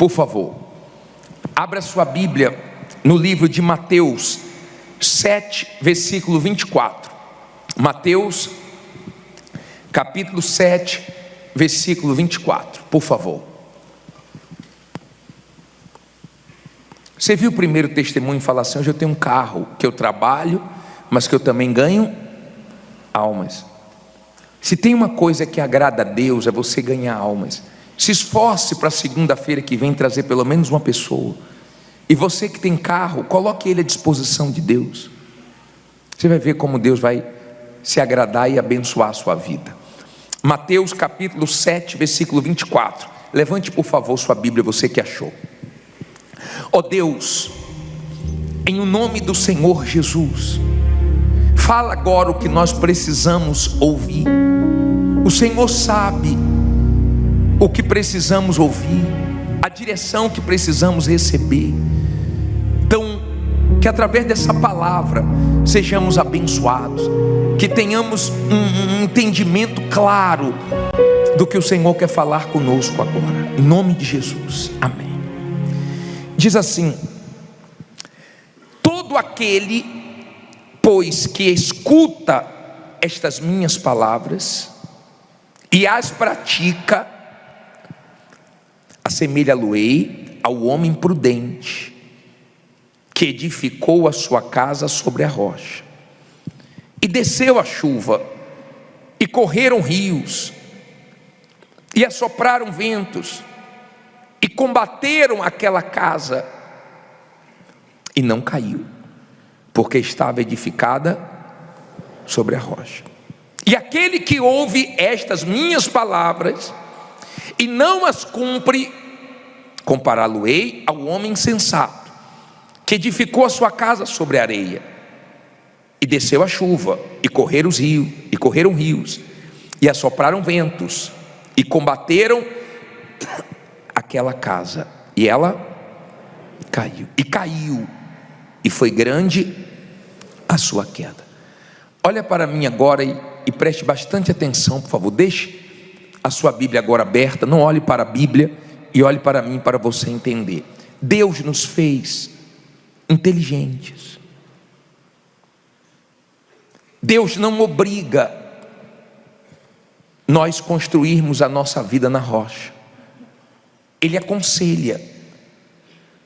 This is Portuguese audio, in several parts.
Por favor, abra sua Bíblia no livro de Mateus 7, versículo 24. Mateus, capítulo 7, versículo 24, por favor. Você viu o primeiro testemunho falar assim: hoje eu tenho um carro que eu trabalho, mas que eu também ganho almas. Se tem uma coisa que agrada a Deus, é você ganhar almas. Se esforce para segunda-feira que vem trazer pelo menos uma pessoa. E você que tem carro, coloque ele à disposição de Deus. Você vai ver como Deus vai se agradar e abençoar a sua vida. Mateus capítulo 7, versículo 24. Levante por favor sua Bíblia, você que achou. Ó Deus, em o nome do Senhor Jesus, fala agora o que nós precisamos ouvir. O Senhor sabe o que precisamos ouvir, a direção que precisamos receber. Então, que através dessa palavra sejamos abençoados, que tenhamos um entendimento claro do que o Senhor quer falar conosco agora, em nome de Jesus, amém. Diz assim: todo aquele, pois, que escuta estas minhas palavras e as pratica, assemelha-lo-ei ao homem prudente, que edificou a sua casa sobre a rocha. E desceu a chuva, e correram rios, e assopraram ventos, e combateram aquela casa, e não caiu, porque estava edificada sobre a rocha. E aquele que ouve estas minhas palavras e não as cumpre, compará-lo-ei ao homem insensato, que edificou a sua casa sobre a areia. E desceu a chuva, e correram rios, e assopraram ventos, e combateram aquela casa, e ela caiu, e foi grande a sua queda. Olha para mim agora e preste bastante atenção, por favor. Deixe a sua Bíblia agora aberta, não olhe para a Bíblia, e olhe para mim para você entender. Deus nos fez inteligentes. Deus não obriga nós construirmos a nossa vida na rocha. Ele aconselha.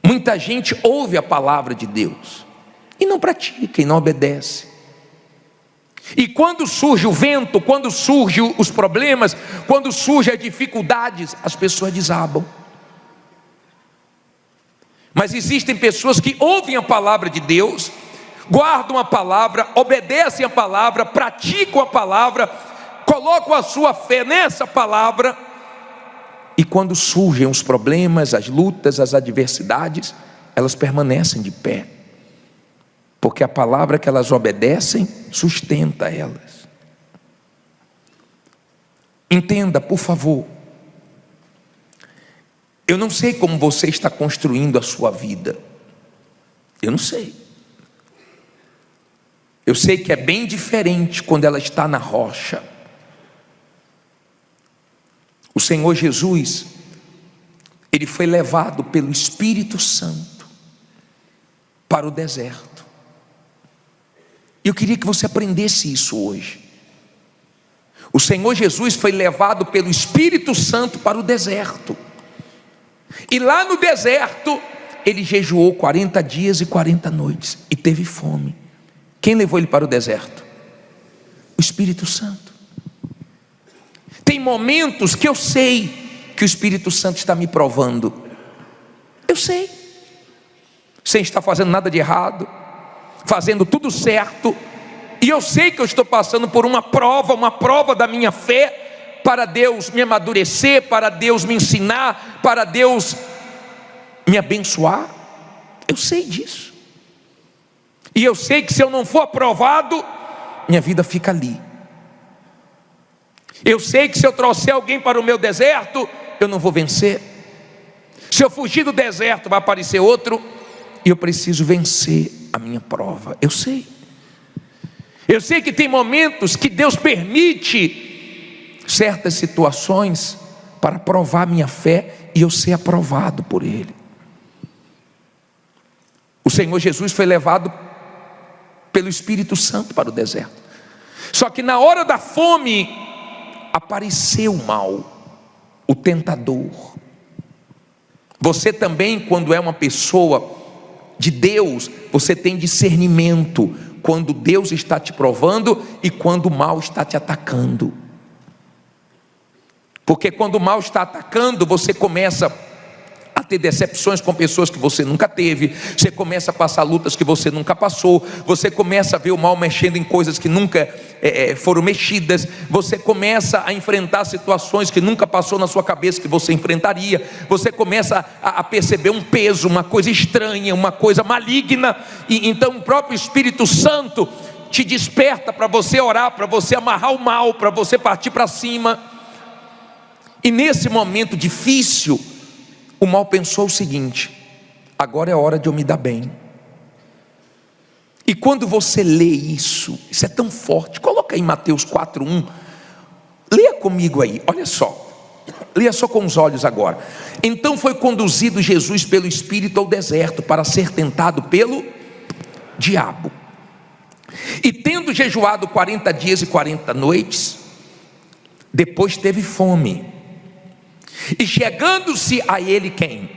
Muita gente ouve a palavra de Deus e não pratica, e não obedece. E quando surge o vento, quando surgem os problemas, quando surgem as dificuldades, as pessoas desabam. Mas existem pessoas que ouvem a palavra de Deus, guardam a palavra, obedecem a palavra, praticam a palavra, colocam a sua fé nessa palavra, e quando surgem os problemas, as lutas, as adversidades, elas permanecem de pé, porque a palavra que elas obedecem sustenta elas. Entenda, por favor, eu não sei como você está construindo a sua vida, eu não sei. Eu sei que é bem diferente quando ela está na rocha. O Senhor Jesus, Ele foi levado pelo Espírito Santo para o deserto. E eu queria que você aprendesse isso hoje. O Senhor Jesus foi levado pelo Espírito Santo para o deserto. E lá no deserto, Ele jejuou 40 dias e 40 noites e teve fome. Quem levou Ele para o deserto? O Espírito Santo. Tem momentos que eu sei que o Espírito Santo está me provando. Eu sei. Sem estar fazendo nada de errado, fazendo tudo certo, e eu sei que eu estou passando por uma prova da minha fé, para Deus me amadurecer, para Deus me ensinar, para Deus me abençoar. Eu sei disso. E eu sei que se eu não for aprovado, minha vida fica ali. Eu sei que se eu trouxer alguém para o meu deserto, eu não vou vencer. Se eu fugir do deserto, vai aparecer outro, e eu preciso vencer a minha prova. Eu sei. Eu sei que tem momentos que Deus permite certas situações para provar minha fé e eu ser aprovado por Ele. O Senhor Jesus foi levado pelo Espírito Santo para o deserto. Só que na hora da fome, apareceu o mal, o tentador. Você também, quando é uma pessoa de Deus, você tem discernimento quando Deus está te provando e quando o mal está te atacando. Porque quando o mal está atacando, você começa a ter decepções com pessoas que você nunca teve, você começa a passar lutas que você nunca passou, você começa a ver o mal mexendo em coisas que nunca foram mexidas, você começa a enfrentar situações que nunca passou na sua cabeça que você enfrentaria, você começa a perceber um peso, uma coisa estranha, uma coisa maligna, e então o próprio Espírito Santo te desperta para você orar, para você amarrar o mal, para você partir para cima. E nesse momento difícil, o mal pensou o seguinte: agora é hora de eu me dar bem. E quando você lê isso é tão forte. Coloca aí Mateus 4:1. Leia comigo aí, olha só. Leia só com os olhos agora. Então foi conduzido Jesus pelo Espírito ao deserto para ser tentado pelo diabo. E tendo jejuado 40 dias e 40 noites, depois teve fome. E chegando-se a ele quem?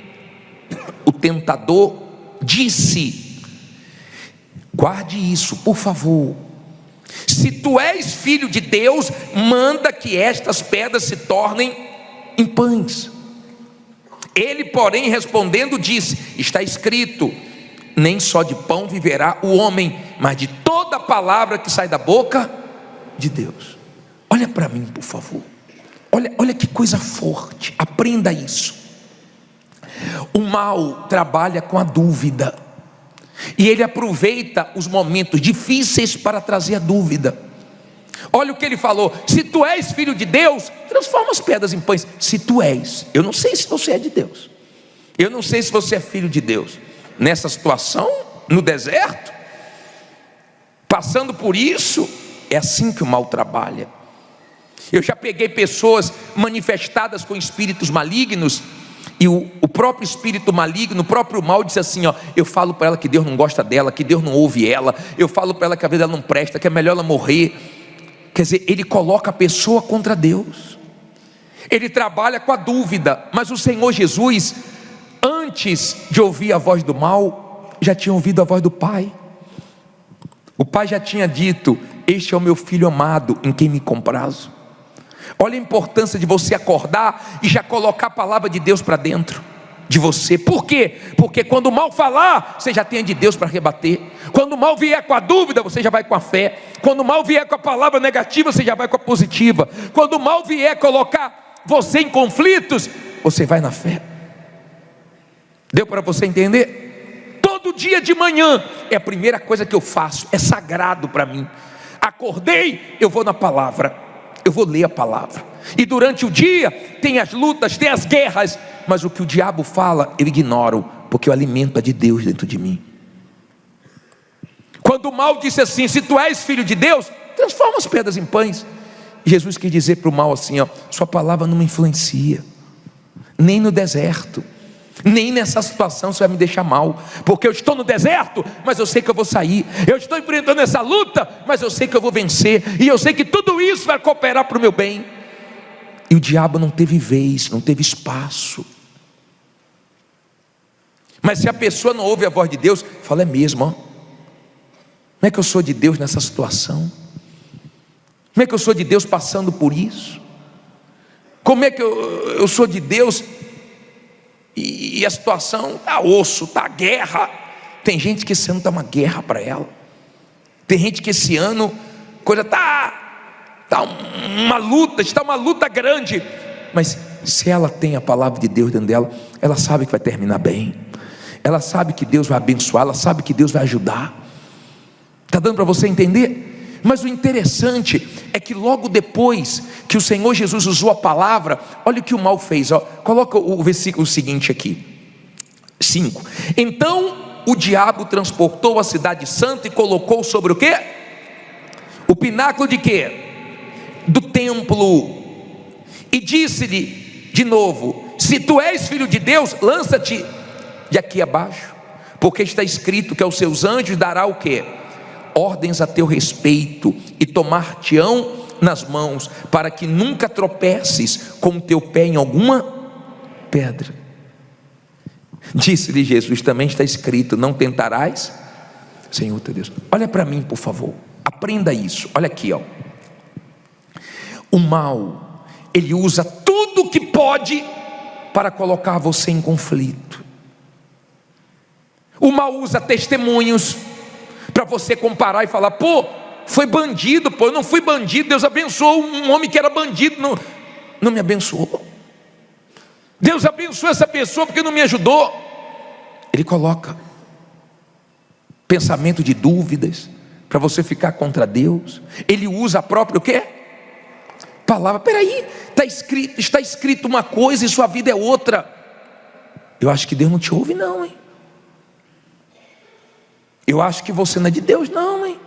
O tentador disse: guarde isso, por favor. Se tu és filho de Deus, manda que estas pedras se tornem em pães. Ele, porém, respondendo, disse: está escrito, nem só de pão viverá o homem, mas de toda palavra que sai da boca de Deus. Olha para mim, por favor. Olha que coisa forte, aprenda isso. O mal trabalha com a dúvida, e ele aproveita os momentos difíceis para trazer a dúvida. Olha o que ele falou: se tu és filho de Deus, transforma as pedras em pães. Se tu és, eu não sei se você é de Deus, eu não sei se você é filho de Deus, nessa situação, no deserto, passando por isso, é assim que o mal trabalha. Eu já peguei pessoas manifestadas com espíritos malignos, e o próprio espírito maligno, o próprio mal disse assim, ó: eu falo para ela que Deus não gosta dela, que Deus não ouve ela, eu falo para ela que a vida dela não presta, que é melhor ela morrer. Quer dizer, ele coloca a pessoa contra Deus, ele trabalha com a dúvida. Mas o Senhor Jesus, antes de ouvir a voz do mal, já tinha ouvido a voz do Pai. O Pai já tinha dito: este é o meu filho amado, em quem me comprazo. Olha a importância de você acordar e já colocar a palavra de Deus para dentro de você. Por quê? Porque quando o mal falar, você já tem de Deus para rebater. Quando o mal vier com a dúvida, você já vai com a fé. Quando o mal vier com a palavra negativa, você já vai com a positiva. Quando o mal vier colocar você em conflitos, você vai na fé. Deu para você entender? Todo dia de manhã é a primeira coisa que eu faço, é sagrado para mim. Acordei, eu vou na palavra, eu vou ler a palavra. E durante o dia tem as lutas, tem as guerras, mas o que o diabo fala eu ignoro, porque o alimento é de Deus dentro de mim. Quando o mal disse assim: se tu és filho de Deus, transforma as pedras em pães. Jesus quis dizer para o mal assim, ó: sua palavra não me influencia, nem no deserto, nem nessa situação você vai me deixar mal, porque eu estou no deserto, mas eu sei que eu vou sair. Eu estou enfrentando essa luta, mas eu sei que eu vou vencer, e eu sei que tudo isso vai cooperar para o meu bem. E o diabo não teve vez, não teve espaço. Mas se a pessoa não ouve a voz de Deus, fala: é mesmo, ó. Como é que eu sou de Deus nessa situação? Como é que eu sou de Deus passando por isso? Como é que eu sou de Deus e a situação está osso, está guerra? Tem gente que esse ano está uma guerra para ela. Tem gente que esse ano coisa está uma luta, está uma luta grande. Mas se ela tem a palavra de Deus dentro dela, ela sabe que vai terminar bem. Ela sabe que Deus vai abençoar, ela sabe que Deus vai ajudar. Está dando para você entender? Mas o interessante é que logo depois que o Senhor Jesus usou a palavra, olha o que o mal fez, ó. Coloca o versículo seguinte aqui, 5. Então o diabo transportou a cidade santa e colocou sobre o quê? O pináculo de quê? Do templo. E disse-lhe: de novo: se tu és filho de Deus, lança-te de aqui abaixo, porque está escrito que aos seus anjos dará o quê? Ordens a teu respeito, e tomar-te-ão nas mãos, para que nunca tropeces com o teu pé em alguma pedra. Disse-lhe Jesus: também está escrito: não tentarás Senhor teu Deus. Olha para mim, por favor, aprenda isso. Olha aqui, ó. O mal, ele usa tudo que pode para colocar você em conflito. O mal usa testemunhos para você comparar e falar: pô, foi bandido, pô, eu não fui bandido, Deus abençoou um homem que era bandido, não me abençoou. Deus abençoou essa pessoa porque não me ajudou. Ele coloca pensamento de dúvidas para você ficar contra Deus. Ele usa a própria o quê? Palavra. Peraí, está escrito uma coisa e sua vida é outra. Eu acho que Deus não te ouve não, hein? Eu acho que você não é de Deus não, hein?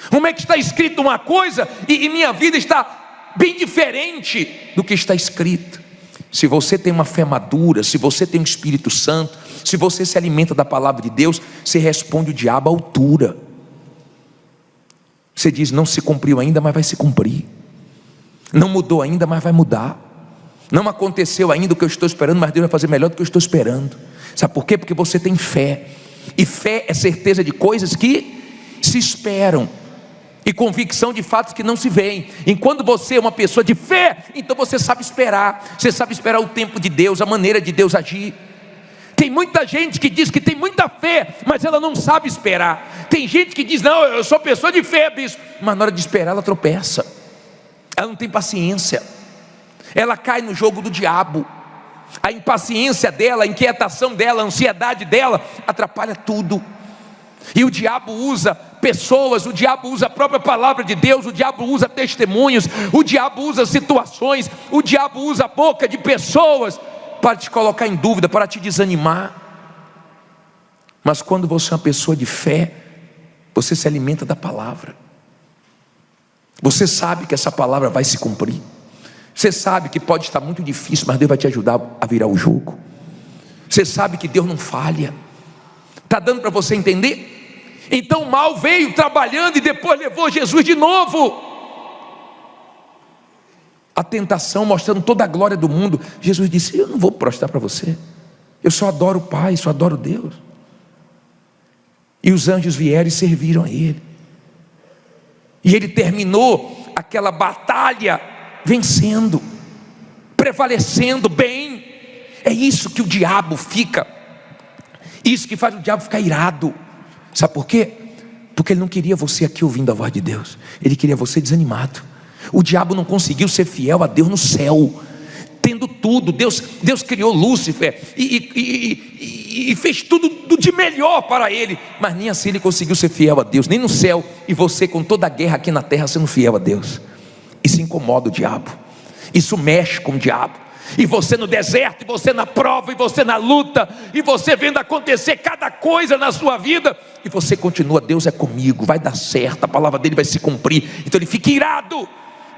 Como é que está escrito uma coisa e minha vida está bem diferente do que está escrito? Se você tem uma fé madura, se você tem o Espírito Santo, se você se alimenta da palavra de Deus, você responde o diabo à altura. Você diz: não se cumpriu ainda, mas vai se cumprir. Não mudou ainda, mas vai mudar. Não aconteceu ainda o que eu estou esperando, mas Deus vai fazer melhor do que eu estou esperando. Sabe por quê? Porque você tem fé. E fé é certeza de coisas que se esperam, e convicção de fatos que não se veem. Enquanto você é uma pessoa de fé, então você sabe esperar. Você sabe esperar o tempo de Deus, a maneira de Deus agir. Tem muita gente que diz que tem muita fé, mas ela não sabe esperar. Tem gente que diz: não, eu sou pessoa de fé, bispo, mas na hora de esperar ela tropeça. Ela não tem paciência. Ela cai no jogo do diabo. A impaciência dela, a inquietação dela, a ansiedade dela atrapalha tudo. E o diabo usa pessoas, o diabo usa a própria palavra de Deus, o diabo usa testemunhos, o diabo usa situações, o diabo usa a boca de pessoas para te colocar em dúvida, para te desanimar. Mas quando você é uma pessoa de fé, você se alimenta da palavra. Você sabe que essa palavra vai se cumprir. Você sabe que pode estar muito difícil, mas Deus vai te ajudar a virar o jogo. Você sabe que Deus não falha. Está dando para você entender? Então o mal veio trabalhando e depois levou Jesus de novo. A tentação mostrando toda a glória do mundo. Jesus disse: eu não vou prostrar para você. Eu só adoro o Pai, só adoro Deus. E os anjos vieram e serviram a Ele. E Ele terminou aquela batalha vencendo, prevalecendo bem. É isso que o diabo fica. Isso que faz o diabo ficar irado. Sabe por quê? Porque ele não queria você aqui ouvindo a voz de Deus. Ele queria você desanimado. O diabo não conseguiu ser fiel a Deus no céu, tendo tudo. Deus criou Lúcifer e fez tudo de melhor para ele, mas nem assim ele conseguiu ser fiel a Deus, nem no céu. E você, com toda a guerra aqui na terra, sendo fiel a Deus. Isso incomoda o diabo, isso mexe com o diabo. E você no deserto, e você na prova, e você na luta, e você vendo acontecer cada coisa na sua vida, e você continua: Deus é comigo, vai dar certo, a palavra dele vai se cumprir. Então ele fica irado,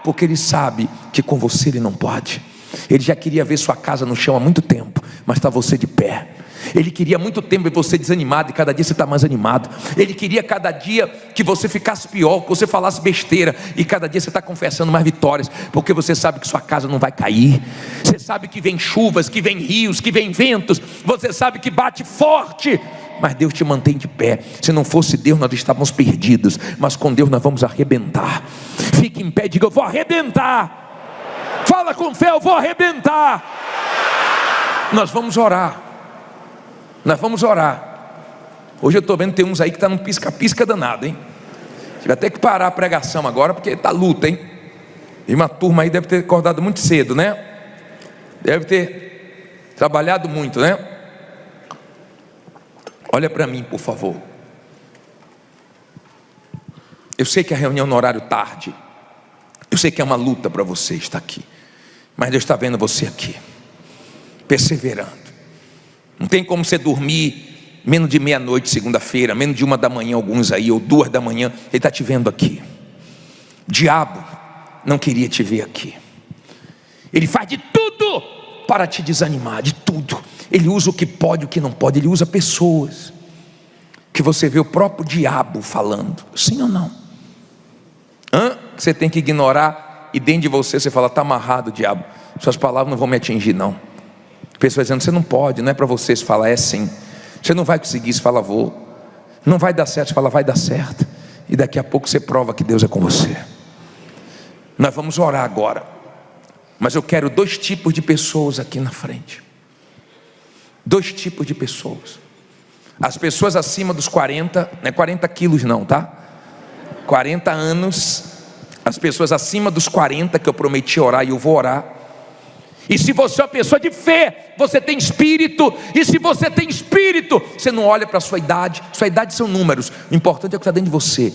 porque ele sabe que com você ele não pode. Ele já queria ver sua casa no chão há muito tempo, mas está você de pé. Ele queria há muito tempo ver você desanimado, e cada dia você está mais animado. Ele queria cada dia que você ficasse pior, que você falasse besteira, e cada dia você está confessando mais vitórias, porque você sabe que sua casa não vai cair. Você sabe que vem chuvas, que vem rios, que vem ventos, você sabe que bate forte, mas Deus te mantém de pé. Se não fosse Deus, nós estávamos perdidos, mas com Deus nós vamos arrebentar. Fique em pé e diga: eu vou arrebentar. Fala com fé: eu vou arrebentar. Nós vamos orar. Nós vamos orar. Hoje eu estou vendo que tem uns aí que estão num pisca-pisca danado, hein? Tive até que parar a pregação agora, porque está luta, hein? E uma turma aí deve ter acordado muito cedo, né? Deve ter trabalhado muito, né? Olha para mim, por favor. Eu sei que a reunião no horário tarde, eu sei que é uma luta para você estar aqui, mas Deus está vendo você aqui, perseverando. Não tem como você dormir menos de meia-noite segunda-feira, menos de 1 da manhã, alguns aí, ou 2 da manhã. Ele está te vendo aqui. O diabo não queria te ver aqui. Ele faz de tudo para te desanimar, de tudo. Ele usa o que pode, o que não pode. Ele usa pessoas que você vê o próprio diabo falando, sim ou não? Você tem que ignorar, e dentro de você fala, está amarrado, diabo, suas palavras não vão me atingir não. Pessoas dizendo, você não pode, não é para você. Você fala, é sim. Você não vai conseguir, você fala, vou. Não vai dar certo, você fala, vai dar certo. E daqui a pouco você prova que Deus é com você. Nós vamos orar agora, mas eu quero 2 tipos de pessoas aqui na frente. 2 tipos de pessoas. As pessoas acima dos 40, não é 40 quilos não, tá? 40 anos. As pessoas acima dos 40, que eu prometi orar, e eu vou orar. E se você é uma pessoa de fé, você tem espírito. E se você tem espírito, você não olha para a sua idade. Sua idade são números. O importante é o que está dentro de você.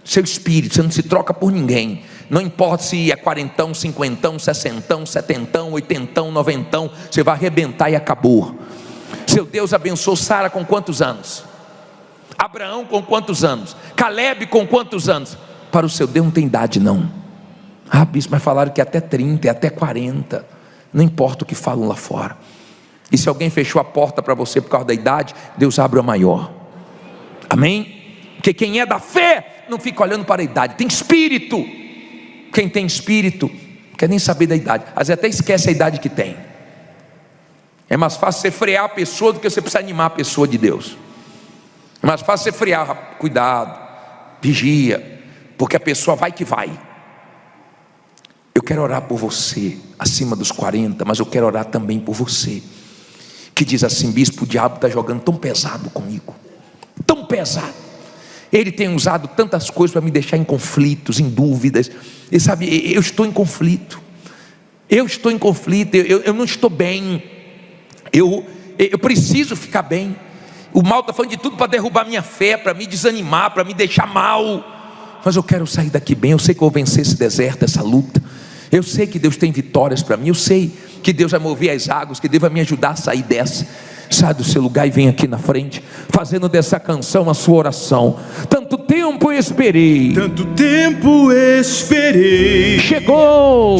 Seu espírito, você não se troca por ninguém. Não importa se é 40, 50, 60, 70, 80, 90, você vai arrebentar e acabou. Seu Deus abençoou Sara com quantos anos? Abraão com quantos anos? Caleb com quantos anos? Para o seu Deus não tem idade não. Bispo, mas falaram que até 30, até 40. Não importa o que falam lá fora. E se alguém fechou a porta para você por causa da idade, Deus abre a maior. Amém? Porque quem é da fé não fica olhando para a idade, tem espírito. Quem tem espírito não quer nem saber da idade, às vezes até esquece a idade que tem. É mais fácil você frear a pessoa do que você precisar animar a pessoa de Deus. É mais fácil você frear, cuidado, vigia, porque a pessoa vai que vai. Eu quero orar por você acima dos 40, mas eu quero orar também por você que diz assim, bispo, o diabo está jogando tão pesado comigo, tão pesado. Ele tem usado tantas coisas para me deixar em conflitos, em dúvidas. E sabe, eu estou em conflito. Eu estou em conflito, eu não estou bem. Eu preciso ficar bem. O mal está falando de tudo para derrubar minha fé, para me desanimar, para me deixar mal. Mas eu quero sair daqui bem. Eu sei que eu vou vencer esse deserto, essa luta. Eu sei que Deus tem vitórias para mim. Eu sei que Deus vai mover as águas, que Deus vai me ajudar a sair dessa. Sai do seu lugar e vem aqui na frente, fazendo dessa canção a sua oração. Tanto tempo esperei, tanto tempo esperei, chegou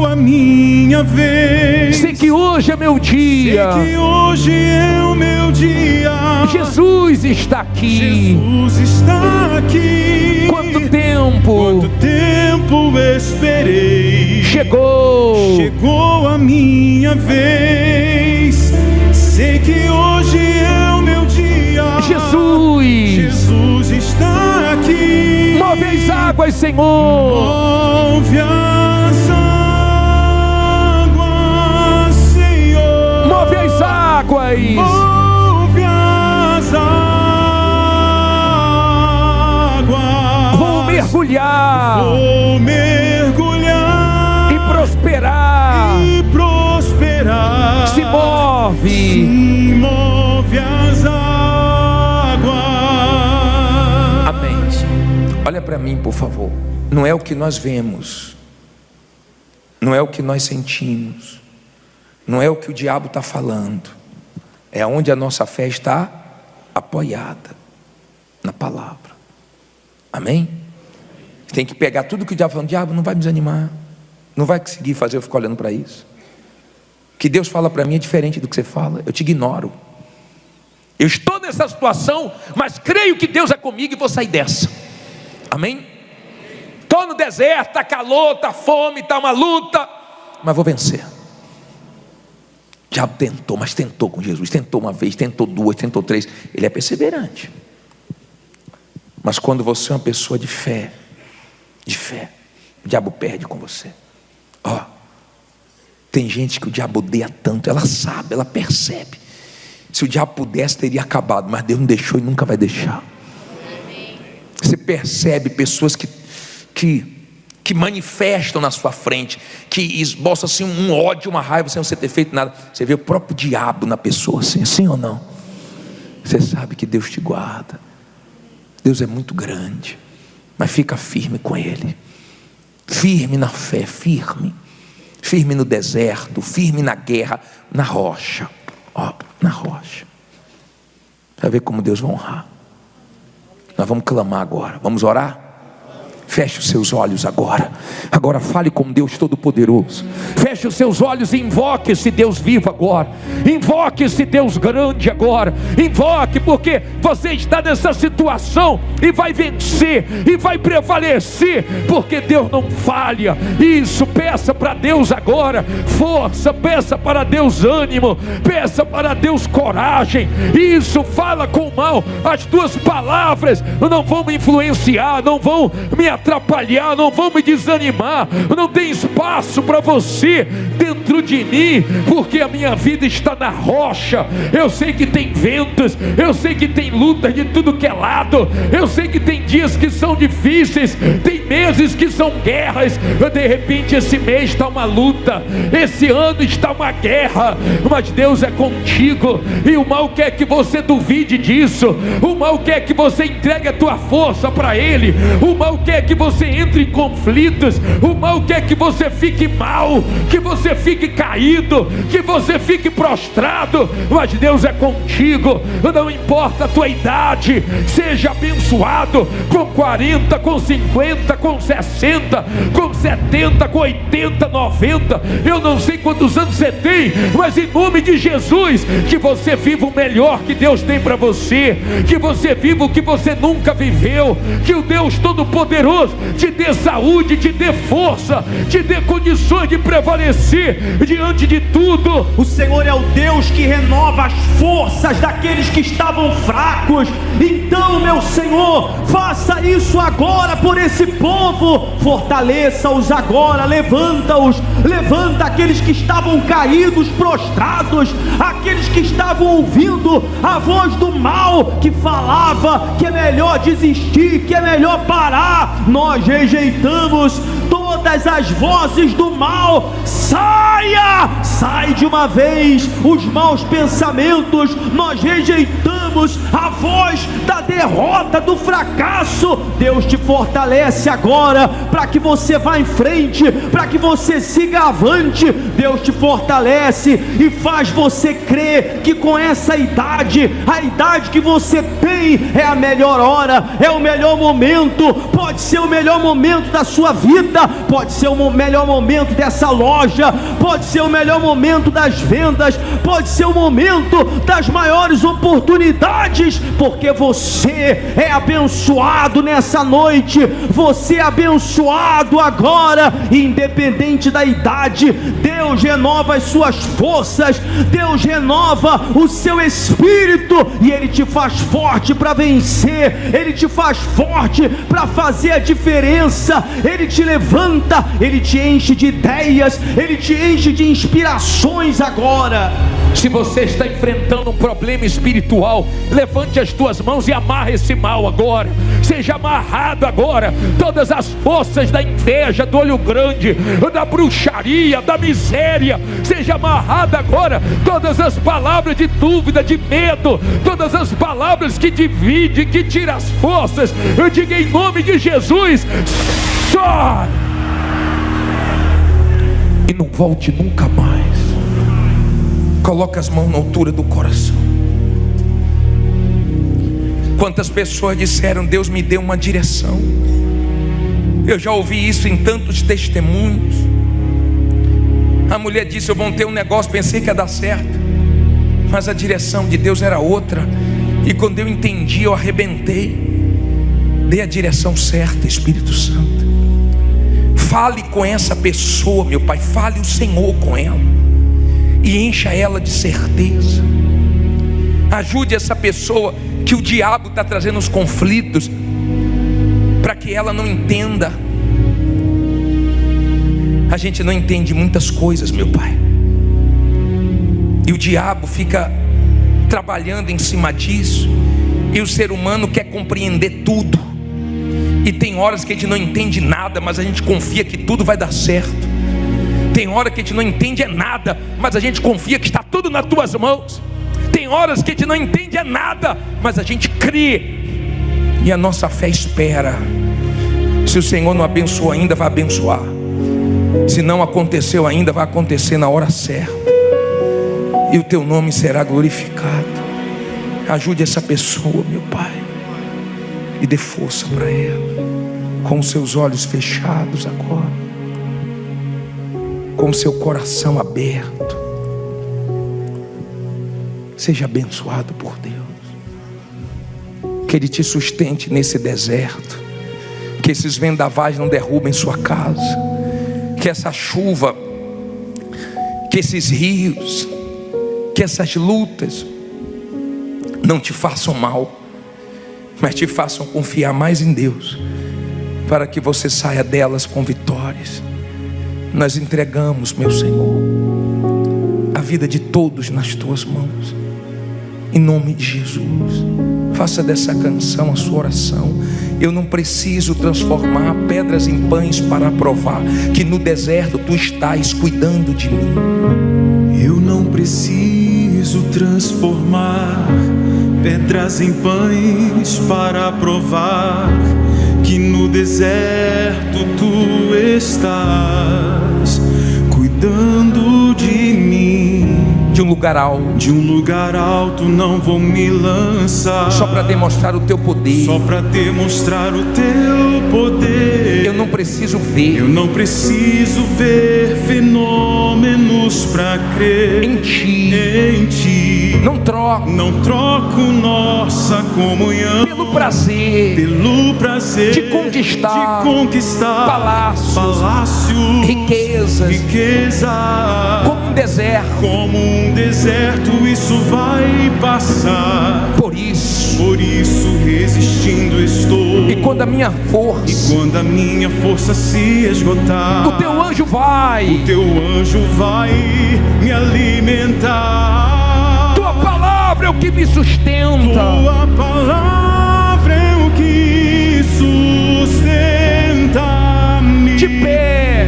a minha vez. Sei que hoje é meu dia, sei que hoje é o meu dia. Jesus está aqui, Jesus está aqui. Quanto tempo esperei, chegou a minha vez. Sei que hoje é o meu dia. Jesus está aqui. Move as águas, Senhor. Move as águas, Senhor. Move as águas. Move as águas. Vou mergulhar. E prosperar. Se move as águas. Amém. Olha para mim, por favor. Não é o que nós vemos, não é o que nós sentimos, não é o que o diabo está falando, é onde a nossa fé está apoiada na palavra. Amém? Tem que pegar tudo que o diabo está falando. Diabo, não vai me desanimar, não vai conseguir fazer eu ficar olhando para isso. O que Deus fala para mim é diferente do que você fala. Eu te ignoro. Eu estou nessa situação, mas creio que Deus é comigo e vou sair dessa. Amém? Estou no deserto, está calor, está fome, está uma luta, mas vou vencer. O diabo tentou, mas tentou com Jesus. Tentou uma vez, tentou duas, tentou três. Ele é perseverante. Mas quando você é uma pessoa de fé, o diabo perde com você. Tem gente que o diabo odeia tanto, ela sabe, ela percebe. Se o diabo pudesse, teria acabado, mas Deus não deixou e nunca vai deixar. Você percebe pessoas que manifestam na sua frente, que esboçam assim um ódio, uma raiva, sem você ter feito nada. Você vê o próprio diabo na pessoa, assim ou não? Você sabe que Deus te guarda. Deus é muito grande, mas fica firme com Ele. Firme na fé, firme no deserto, firme na guerra, na rocha. Na rocha. Vai ver como Deus vai honrar. Nós vamos clamar agora, vamos orar? Feche os seus olhos agora. Agora fale com Deus Todo-Poderoso. Feche os seus olhos e invoque esse Deus vivo agora. Invoque esse Deus grande agora. Invoque, porque você está nessa situação e vai vencer e vai prevalecer, porque Deus não falha. Isso, peça para Deus agora força, peça para Deus ânimo, peça para Deus coragem. Isso, fala com o mal. As tuas palavras não vão me influenciar, não vão me atrapalhar, não vão me desanimar. Não tem espaço para você dentro de mim, porque a minha vida está na rocha. Eu sei que tem ventos, eu sei que tem lutas de tudo que é lado, eu sei que tem dias que são difíceis, tem meses que são guerras. De repente esse mês está uma luta, esse ano está uma guerra, mas Deus é contigo. E o mal quer que você duvide disso, o mal quer que você entregue a tua força para Ele, o mal quer que você entre em conflitos, o mal quer que você fique mal, que você fique caído, que você fique prostrado, mas Deus é contigo. Não importa a tua idade, seja abençoado com 40, com 50, com 60, com 70, com 80, 90, eu não sei quantos anos você tem, mas em nome de Jesus, que você viva o melhor que Deus tem para você, que você viva o que você nunca viveu, que o Deus Todo-Poderoso te dê saúde, te dê força, te dê condições de prevalecer diante de tudo. O Senhor é o Deus que renova as forças daqueles que estavam fracos. Então, meu Senhor, faça isso agora por esse povo, fortaleça-os agora, levanta-os, levanta aqueles que estavam caídos, prostrados, aqueles que estavam ouvindo a voz do mal, que falava que é melhor desistir, que é melhor parar. Nós rejeitamos todas as vozes do mal. Sai de uma vez os maus pensamentos. Nós rejeitamos a voz da derrota, do fracasso. Deus te fortalece agora para que você vá em frente, para que você siga avante. Deus te fortalece e faz você crer que com essa idade, a idade que você tem, é a melhor hora, é o melhor momento. Pode ser o melhor momento da sua vida, pode ser o melhor momento dessa loja, pode ser o melhor momento das vendas, pode ser o momento das maiores oportunidades, porque você é abençoado nessa noite, você é abençoado agora, independente da idade. Deus renova as suas forças, Deus renova o seu espírito, e Ele te faz forte para vencer, Ele te faz forte para fazer a diferença, Ele te levanta, Ele te enche de ideias, Ele te enche de inspirações agora. Se você está enfrentando um problema espiritual, levante as tuas mãos e amarre esse mal agora. Seja amarrado agora todas as forças da inveja, do olho grande, da bruxaria, da miséria. Seja amarrado agora todas as palavras de dúvida, de medo, todas as palavras que dividem, que tiram as forças. Eu digo em nome de Jesus: sai e não volte nunca mais. Coloca as mãos na altura do coração. Quantas pessoas disseram: Deus me deu uma direção. Eu já ouvi isso em tantos testemunhos. A mulher disse: eu montei um negócio, pensei que ia dar certo, mas a direção de Deus era outra. E quando eu entendi, eu arrebentei. Dê a direção certa, Espírito Santo. Fale com essa pessoa, meu Pai. Fale o Senhor com ela e encha ela de certeza. Ajude essa pessoa que o diabo está trazendo os conflitos, para que ela não entenda. A gente não entende muitas coisas, meu Pai, e o diabo fica trabalhando em cima disso, e o ser humano quer compreender tudo, e tem horas que a gente não entende nada, mas a gente confia que tudo vai dar certo. Tem hora que a gente não entende nada, mas a gente confia que está tudo nas tuas mãos. Tem horas que a gente não entende nada, mas a gente crê, e a nossa fé espera. Se o Senhor não abençoou ainda, vai abençoar. Se não aconteceu ainda, vai acontecer na hora certa, e o teu nome será glorificado. Ajude essa pessoa, meu Pai, e dê força para ela. com os seus olhos fechados agora, com o seu coração aberto, seja abençoado por Deus. Que Ele te sustente nesse deserto, que esses vendavais não derrubem sua casa, que essa chuva, que esses rios, que essas lutas não te façam mal, mas te façam confiar mais em Deus, para que você saia delas com vitórias. Nós entregamos, meu Senhor, a vida de todos nas tuas mãos, em nome de Jesus. Faça dessa canção a sua oração. Eu não preciso transformar pedras em pães para provar que no deserto tu estás cuidando de mim. Eu não preciso transformar pedras em pães para provar que no deserto tu estás cuidando de mim. De um lugar alto, de um lugar alto não vou me lançar, só para demonstrar o teu poder, só para demonstrar o teu poder. Eu não preciso ver, eu não preciso ver fenômenos para crer em ti, em ti. Não troco nossa comunhão pelo prazer de conquistar palácios, riqueza. Como um deserto, isso vai passar. Por isso resistindo estou. E quando a minha força se esgotar, o teu anjo vai me alimentar. Tua palavra é o que me sustenta. Tua palavra é o que sustenta-me. De pé,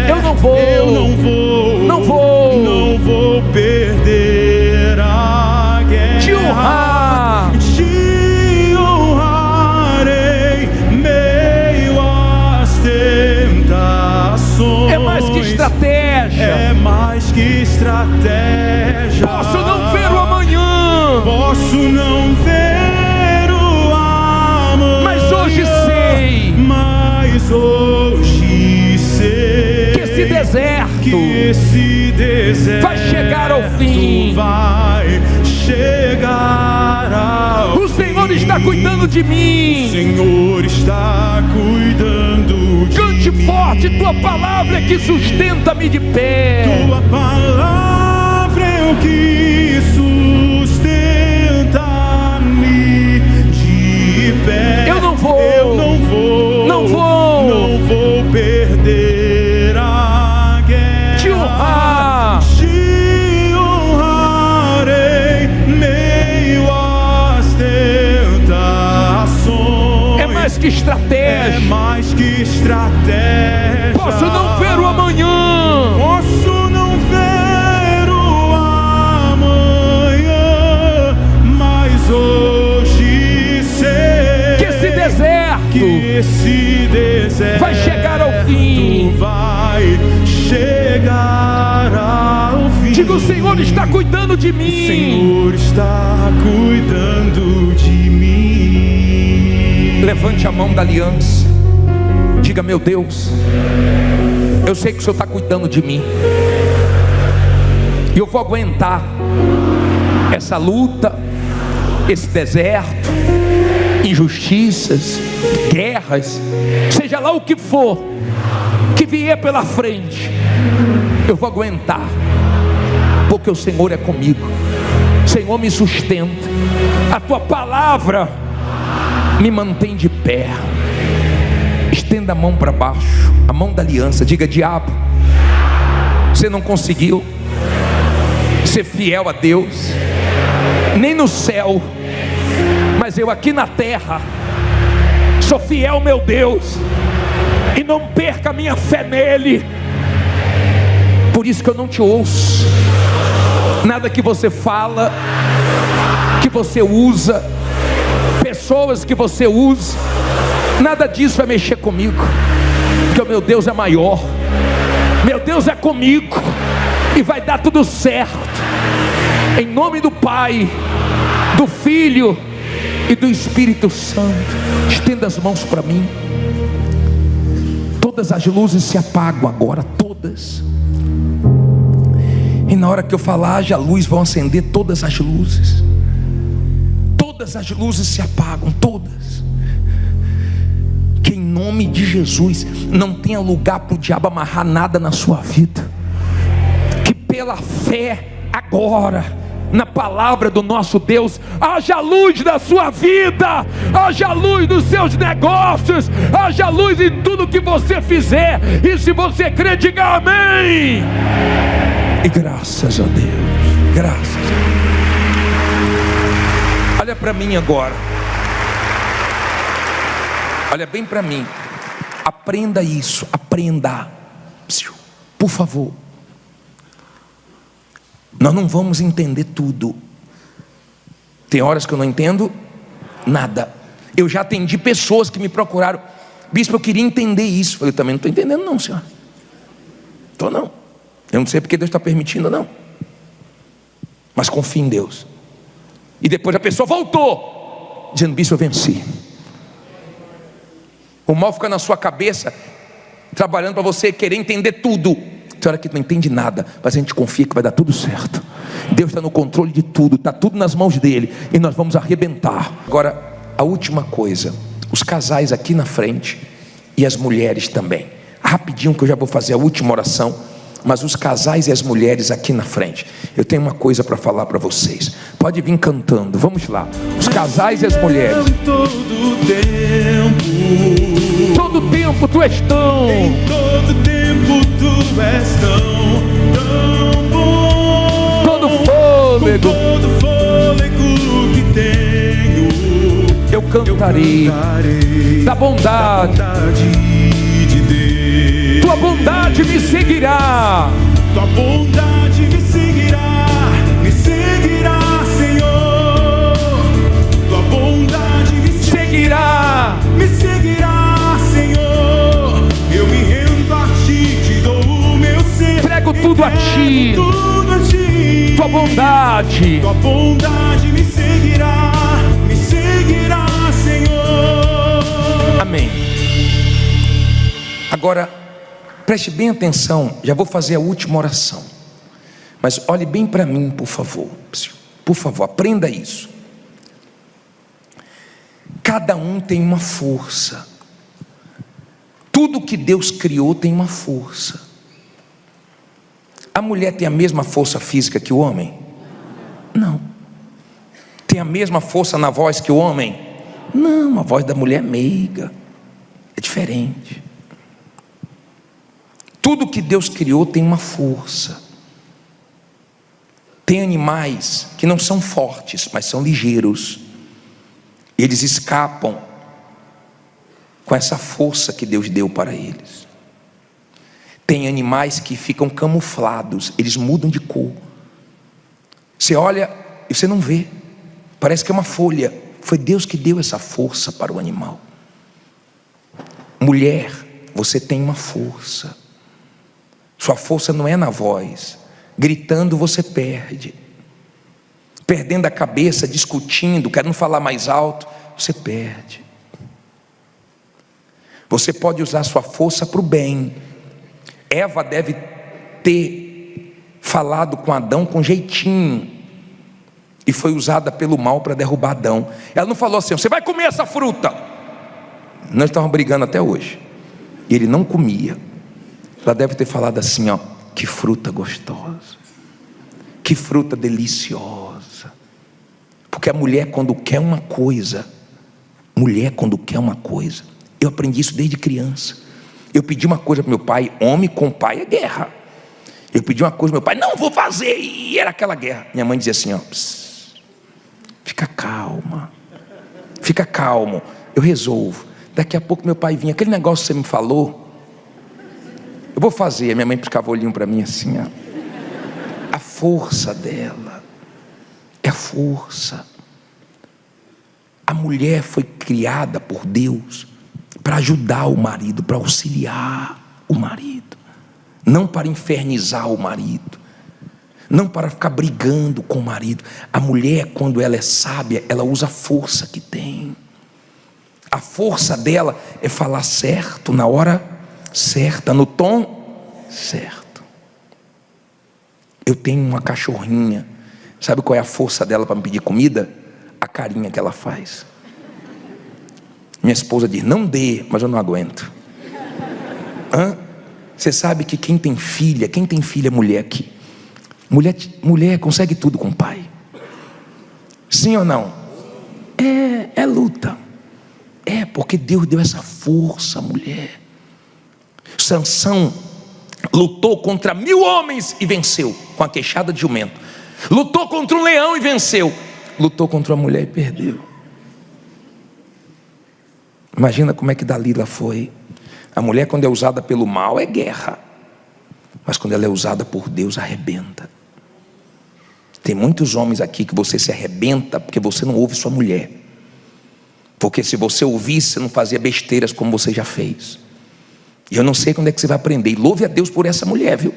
eu não vou perder a guerra. Te honrarei meio às tentações. É mais que estratégia. Posso não ver o amanhã, mas hoje sei que esse deserto vai chegar ao fim. O Senhor está cuidando de mim. Cante forte, tua palavra é que sustenta-me de pé. Tua palavra é o que sustenta-me de pé. Eu não vou perder a guerra. Te honrarei meio às tentações. É mais que estratégia. Posso não ver o amanhã, mas hoje sei que esse deserto vai chegar ao fim. Diga: o Senhor está cuidando de mim. O Senhor está cuidando de mim. Levante a mão da aliança. Diga: meu Deus, eu sei que o Senhor está cuidando de mim, e eu vou aguentar essa luta, esse deserto, injustiças, guerras, seja lá o que for que vier pela frente, eu vou aguentar, porque o Senhor é comigo. O Senhor me sustenta. A tua palavra me mantém de pé. Estenda a mão para baixo, a mão da aliança. Diga: diabo, você não conseguiu ser fiel a Deus, nem no céu, mas eu aqui na terra sou fiel, meu Deus, e não perca a minha fé nele. Por isso que eu não te ouço. Nada que você fala, que você usa, pessoas que você usa, nada disso vai mexer comigo, porque o meu Deus é maior. Meu Deus é comigo, e vai dar tudo certo. Em nome do Pai, do Filho e do Espírito Santo. Estenda as mãos para mim. Todas as luzes se apagam agora, todas. E na hora que eu falar, haja luz, vão acender todas as luzes. Todas as luzes se apagam, todas. Que em nome de Jesus não tenha lugar para o diabo amarrar nada na sua vida. Que pela fé agora, na palavra do nosso Deus, haja luz na sua vida, haja luz nos seus negócios, haja luz em tudo que você fizer. E se você crê, diga amém. E graças a Deus, graças a Deus. Olha para mim agora, olha bem para mim. Aprenda isso, aprenda, por favor. Nós não vamos entender tudo. Tem horas que eu não entendo nada. Eu já atendi pessoas que me procuraram: bispo, eu queria entender isso. Eu falei: eu também não estou entendendo não, senhor. Estou não. Eu não sei porque Deus está permitindo não. Mas confie em Deus. E depois a pessoa voltou dizendo: bispo, eu venci. O mal fica na sua cabeça, trabalhando para você querer entender tudo. Tem hora que não entende nada, mas a gente confia que vai dar tudo certo. Deus está no controle de tudo, está tudo nas mãos dele, e nós vamos arrebentar. Agora, a última coisa: os casais aqui na frente e as mulheres também. Rapidinho, que eu já vou fazer a última oração. Mas os casais e as mulheres aqui na frente, eu tenho uma coisa para falar para vocês. Pode vir cantando, vamos lá. Os casais e as mulheres. Todo tempo tu és tão. Em todo tempo tu és tão bom. Todo fôlego. Com todo fôlego que tenho, eu cantarei da bondade de Deus. Tua bondade me seguirá. Tua bondade me seguirá, Senhor. Tua bondade me seguirá, Senhor. Eu me rendo a ti, te dou o meu ser. Entrego tudo a ti. Tua bondade me seguirá, Senhor. Amém. Agora, preste bem atenção, já vou fazer a última oração. Mas olhe bem para mim, por favor. Por favor, aprenda isso. Cada um tem uma força. Tudo que Deus criou tem uma força. A mulher tem a mesma força física que o homem? Não. Tem a mesma força na voz que o homem? Não, a voz da mulher é meiga. É diferente. Tudo que Deus criou tem uma força. Tem animais que não são fortes, mas são ligeiros. Eles escapam com essa força que Deus deu para eles. Tem animais que ficam camuflados, eles mudam de cor. Você olha e você não vê, parece que é uma folha. Foi Deus que deu essa força para o animal. Mulher, você tem uma força. Sua força não é na voz. Gritando você perde. Perdendo a cabeça, discutindo, querendo falar mais alto, você perde. Você pode usar sua força para o bem. Eva deve ter falado com Adão com jeitinho, e foi usada pelo mal para derrubar Adão. Ela não falou assim: você vai comer essa fruta. Nós estávamos brigando até hoje, e ele não comia. Ela deve ter falado assim: ó, que fruta gostosa, que fruta deliciosa. Porque a mulher, quando quer uma coisa, eu aprendi isso desde criança. Eu pedi uma coisa para meu pai, homem com pai é guerra. Eu pedi uma coisa para meu pai, não vou fazer, e era aquela guerra. Minha mãe dizia assim: ó, fica calma, fica calmo, eu resolvo. Daqui a pouco meu pai vinha: aquele negócio que você me falou, eu vou fazer. A minha mãe ficava olhando para mim assim, ó. A força dela é a força. A mulher foi criada por Deus para ajudar o marido, para auxiliar o marido, não para infernizar o marido, não para ficar brigando com o marido. A mulher, quando ela é sábia, ela usa a força que tem. A força dela é falar certo, na hora certa, no tom certo. Eu tenho uma cachorrinha. Sabe qual é a força dela para me pedir comida? A carinha que ela faz. Minha esposa diz, não dê, mas eu não aguento. Você sabe que quem tem filha mulher aqui. Mulher consegue tudo com o pai. Sim ou não? É luta. Porque Deus deu essa força à mulher. Sansão lutou contra 1000 homens e venceu, com a queixada de jumento. Lutou contra um leão e venceu. Lutou contra uma mulher e perdeu. Imagina como é que Dalila foi. A mulher, quando é usada pelo mal, é guerra, mas quando ela é usada por Deus, arrebenta. Tem muitos homens aqui que você se arrebenta porque você não ouve sua mulher. Porque se você ouvisse, você não fazia besteiras como você já fez. E eu não sei quando é que você vai aprender. E louve a Deus por essa mulher, viu?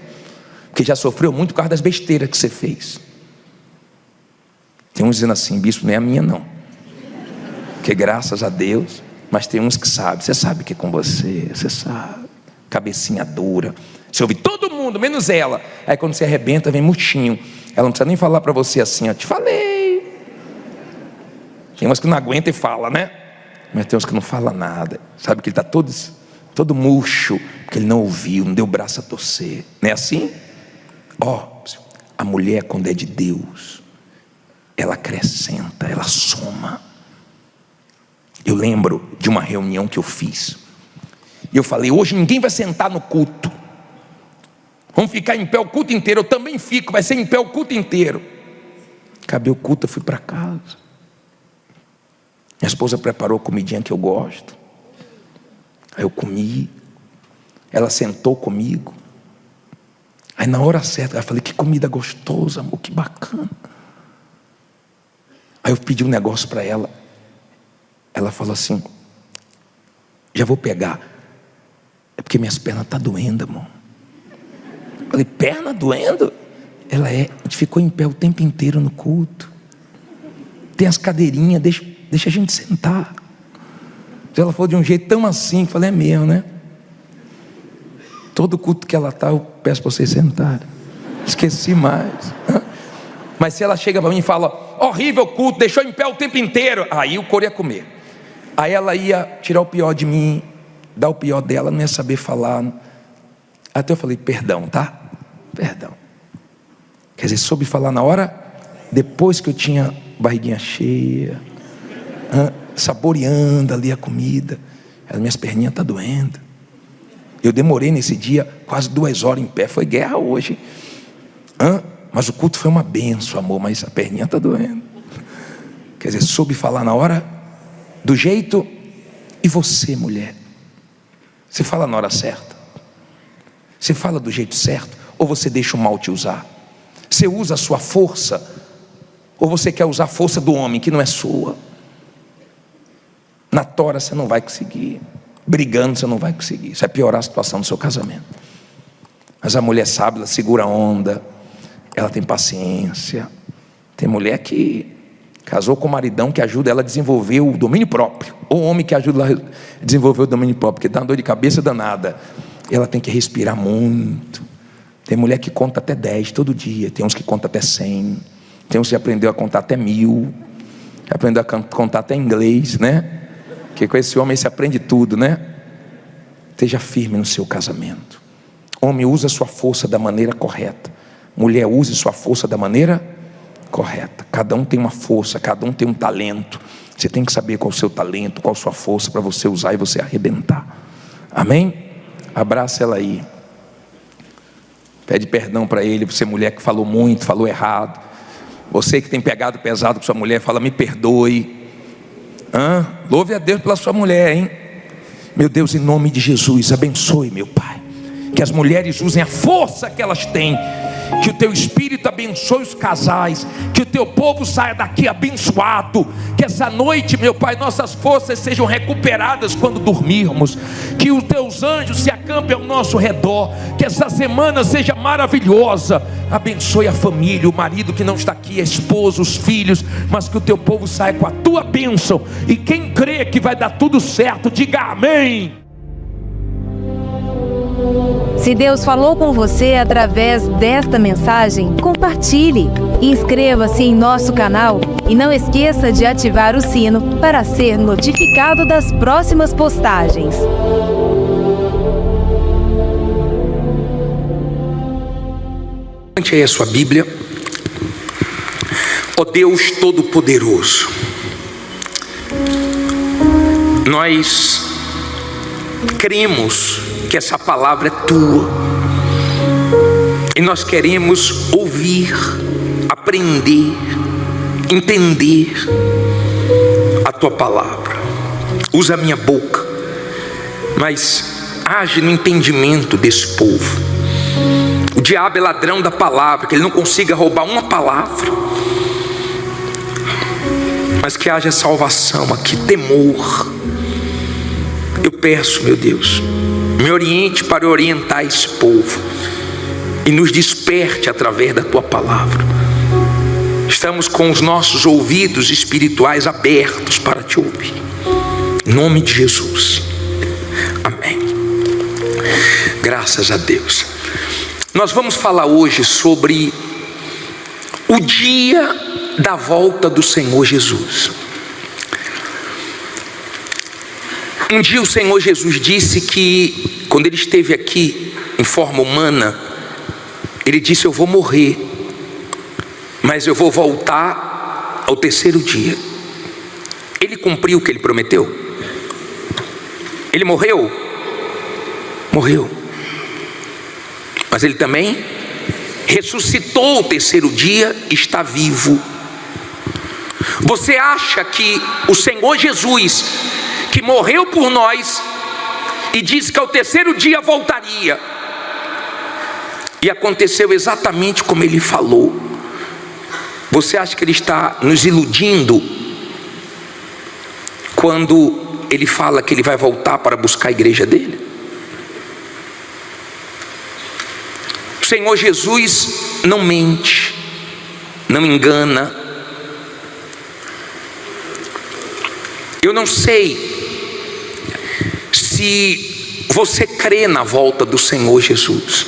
Porque já sofreu muito por causa das besteiras que você fez. Tem uns dizendo assim, bispo, não é a minha não. Porque graças a Deus. Mas tem uns que sabem. Você sabe que é com você. Você sabe. Cabecinha dura. Você ouve todo mundo, menos ela. Aí quando você arrebenta, vem murchinho. Ela não precisa nem falar para você assim, ó, te falei. Tem umas que não aguenta e fala, né? Mas tem uns que não fala nada. Sabe que ele está todo murcho, porque ele não ouviu, não deu braço a torcer. Não é assim? A mulher, quando é de Deus, ela acrescenta, ela soma. Eu lembro de uma reunião que eu fiz. E eu falei, hoje ninguém vai sentar no culto. Vamos ficar em pé o culto inteiro. Eu também fico, vai ser em pé o culto inteiro. Acabei o culto, eu fui para casa. Minha esposa preparou a comidinha que eu gosto. Aí eu comi. Ela sentou comigo. Aí na hora certa, eu falei, que comida gostosa, amor, que bacana. Aí eu pedi um negócio para ela. Ela falou assim, já vou pegar. É porque minhas pernas estão doendo, amor. Eu falei, perna doendo? A gente ficou em pé o tempo inteiro no culto. Tem as cadeirinhas, deixa a gente sentar. Ela falou de um jeito tão assim, eu falei, é mesmo, né? Todo culto que ela está, eu peço para vocês sentarem. Esqueci mais. Mas se ela chega para mim e fala, horrível culto, deixou em pé o tempo inteiro, aí o couro ia comer. Aí ela ia tirar o pior de mim, dar o pior dela, não ia saber falar. Até eu falei, perdão, tá? Perdão. Quer dizer, soube falar na hora, depois que eu tinha barriguinha cheia, saboreando ali a comida. As minhas perninhas estão doendo. Eu demorei nesse dia quase 2 horas em pé, foi guerra hoje. Mas o culto foi uma benção, amor, mas a perninha está doendo. Quer dizer, soube falar na hora, do jeito. E você, mulher, você fala na hora certa? Você fala do jeito certo? Ou você deixa o mal te usar? Você usa a sua força? Ou você quer usar a força do homem que não é sua? Na tora você não vai conseguir. Brigando você não vai conseguir. Isso vai piorar a situação do seu casamento. Mas a mulher sabe, ela segura a onda. Ela tem paciência. Tem mulher que casou com o maridão que ajuda ela a desenvolver o domínio próprio. Ou homem que ajuda ela a desenvolver o domínio próprio, porque dá uma dor de cabeça danada. Ela tem que respirar muito. Tem mulher que conta até 10 todo dia. Tem uns que conta até 100. Tem uns que aprendeu a contar até 1000. Aprendeu a contar até inglês, né? Porque com esse homem se aprende tudo, né? Esteja firme no seu casamento. Homem, usa a sua força da maneira correta. Mulher, use sua força da maneira correta. Cada um tem uma força, cada um tem um talento. Você tem que saber qual é o seu talento, qual a sua força para você usar e você arrebentar. Amém? Abraça ela aí. Pede perdão para ele, você mulher que falou muito, falou errado. Você que tem pegado pesado com sua mulher, fala, me perdoe. Louve a Deus pela sua mulher, hein? Meu Deus, em nome de Jesus, abençoe, meu Pai. Que as mulheres usem a força que elas têm que o teu Espírito abençoe os casais, que o teu povo saia daqui abençoado, que essa noite, meu Pai, nossas forças sejam recuperadas quando dormirmos, que os teus anjos se acampem ao nosso redor, que essa semana seja maravilhosa. Abençoe a família, o marido que não está aqui, a esposa, os filhos, mas que o teu povo saia com a tua bênção. E quem crê que vai dar tudo certo, diga amém. Se Deus falou com você através desta mensagem, compartilhe. Inscreva-se em nosso canal e não esqueça de ativar o sino para ser notificado das próximas postagens. Levante aí a sua Bíblia. Ó Deus Todo-Poderoso, nós cremos que essa palavra é tua e nós queremos ouvir, aprender, entender a tua palavra. Usa a minha boca, mas age no entendimento desse povo. O diabo é ladrão da palavra, que ele não consiga roubar uma palavra, mas que haja salvação aqui, temor. Eu peço, meu Deus, me oriente para orientar esse povo e nos desperte através da tua palavra. Estamos com os nossos ouvidos espirituais abertos para te ouvir, em nome de Jesus, amém. Graças a Deus. Nós vamos falar hoje sobre o dia da volta do Senhor Jesus. Um dia o Senhor Jesus disse que, quando ele esteve aqui em forma humana, ele disse: eu vou morrer, mas eu vou voltar ao terceiro dia. Ele cumpriu o que ele prometeu? Ele morreu? Morreu. Mas ele também ressuscitou ao terceiro dia, está vivo. Você acha que o Senhor Jesus, que morreu por nós e disse que ao terceiro dia voltaria, e aconteceu exatamente como ele falou, você acha que ele está nos iludindo quando ele fala que ele vai voltar para buscar a igreja dele? O Senhor Jesus não mente, não engana. Eu não sei se você crê na volta do Senhor Jesus.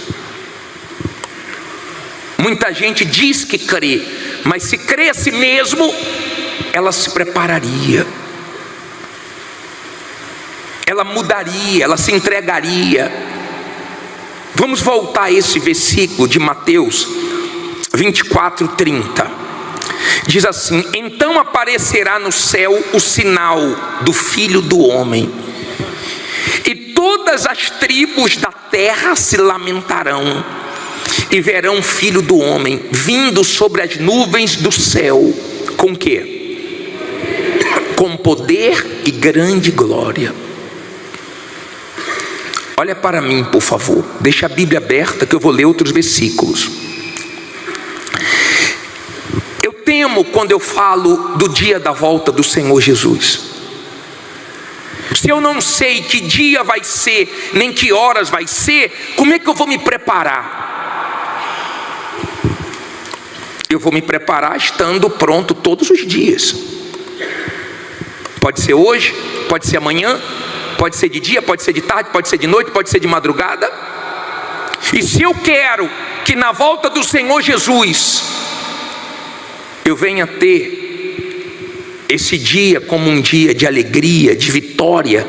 Muita gente diz que crê, mas se cresce mesmo, ela se prepararia, ela mudaria, ela se entregaria. Vamos voltar a esse versículo de Mateus 24:30. Diz assim: então aparecerá no céu o sinal do Filho do Homem, e todas as tribos da terra se lamentarão, e verão o Filho do Homem vindo sobre as nuvens do céu. Com quê? Com poder e grande glória. Olha para mim, por favor. Deixa a Bíblia aberta que eu vou ler outros versículos. Eu temo quando eu falo do dia da volta do Senhor Jesus. Se eu não sei que dia vai ser, nem que horas vai ser, como é que eu vou me preparar? Eu vou me preparar estando pronto todos os dias. Pode ser hoje, pode ser amanhã, pode ser de dia, pode ser de tarde, pode ser de noite, pode ser de madrugada. E se eu quero que na volta do Senhor Jesus eu venha ter esse dia como um dia de alegria, de vitória,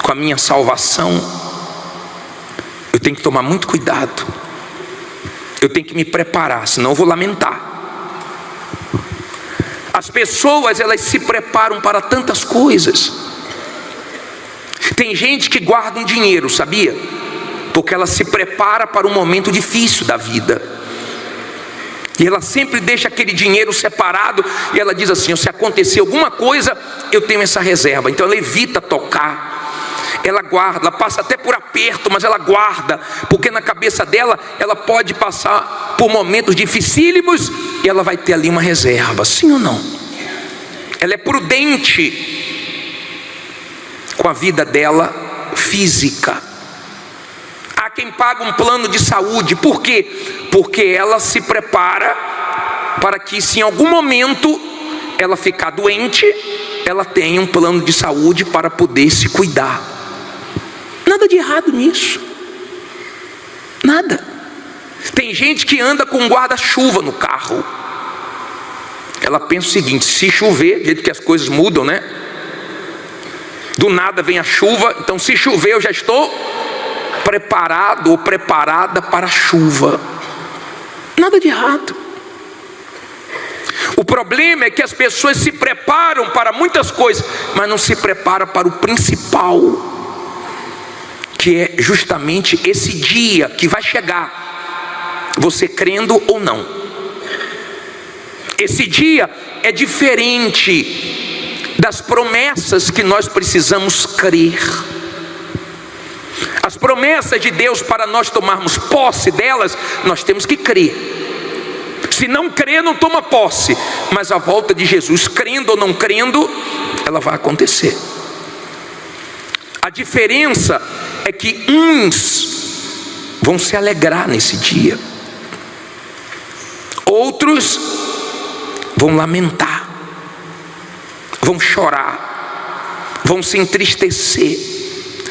com a minha salvação, eu tenho que tomar muito cuidado. Eu tenho que me preparar, senão eu vou lamentar. As pessoas, elas se preparam para tantas coisas. Tem gente que guarda um dinheiro, sabia? Porque ela se prepara para um momento difícil da vida. E ela sempre deixa aquele dinheiro separado. E ela diz assim: se acontecer alguma coisa, eu tenho essa reserva. Então ela evita tocar, ela guarda, ela passa até por aperto, mas ela guarda, porque na cabeça dela, ela pode passar por momentos dificílimos e ela vai ter ali uma reserva, sim ou não? Ela é prudente com a vida dela física. Há quem paga um plano de saúde, por quê? Porque ela se prepara para que, se em algum momento ela ficar doente, ela tenha um plano de saúde para poder se cuidar. Nada de errado nisso, nada. Tem gente que anda com um guarda-chuva no carro. Ela pensa o seguinte: se chover, do jeito que as coisas mudam, né? Do nada vem a chuva, então se chover eu já estou preparado ou preparada para a chuva. Nada de errado. O problema é que as pessoas se preparam para muitas coisas, mas não se preparam para o principal, que é justamente esse dia que vai chegar, você crendo ou não. Esse dia é diferente das promessas que nós precisamos crer. As promessas de Deus, para nós tomarmos posse delas, nós temos que crer. Se não crer, não toma posse. Mas a volta de Jesus, crendo ou não crendo, ela vai acontecer. A diferença é que uns vão se alegrar nesse dia, outros vão lamentar, vão chorar, vão se entristecer,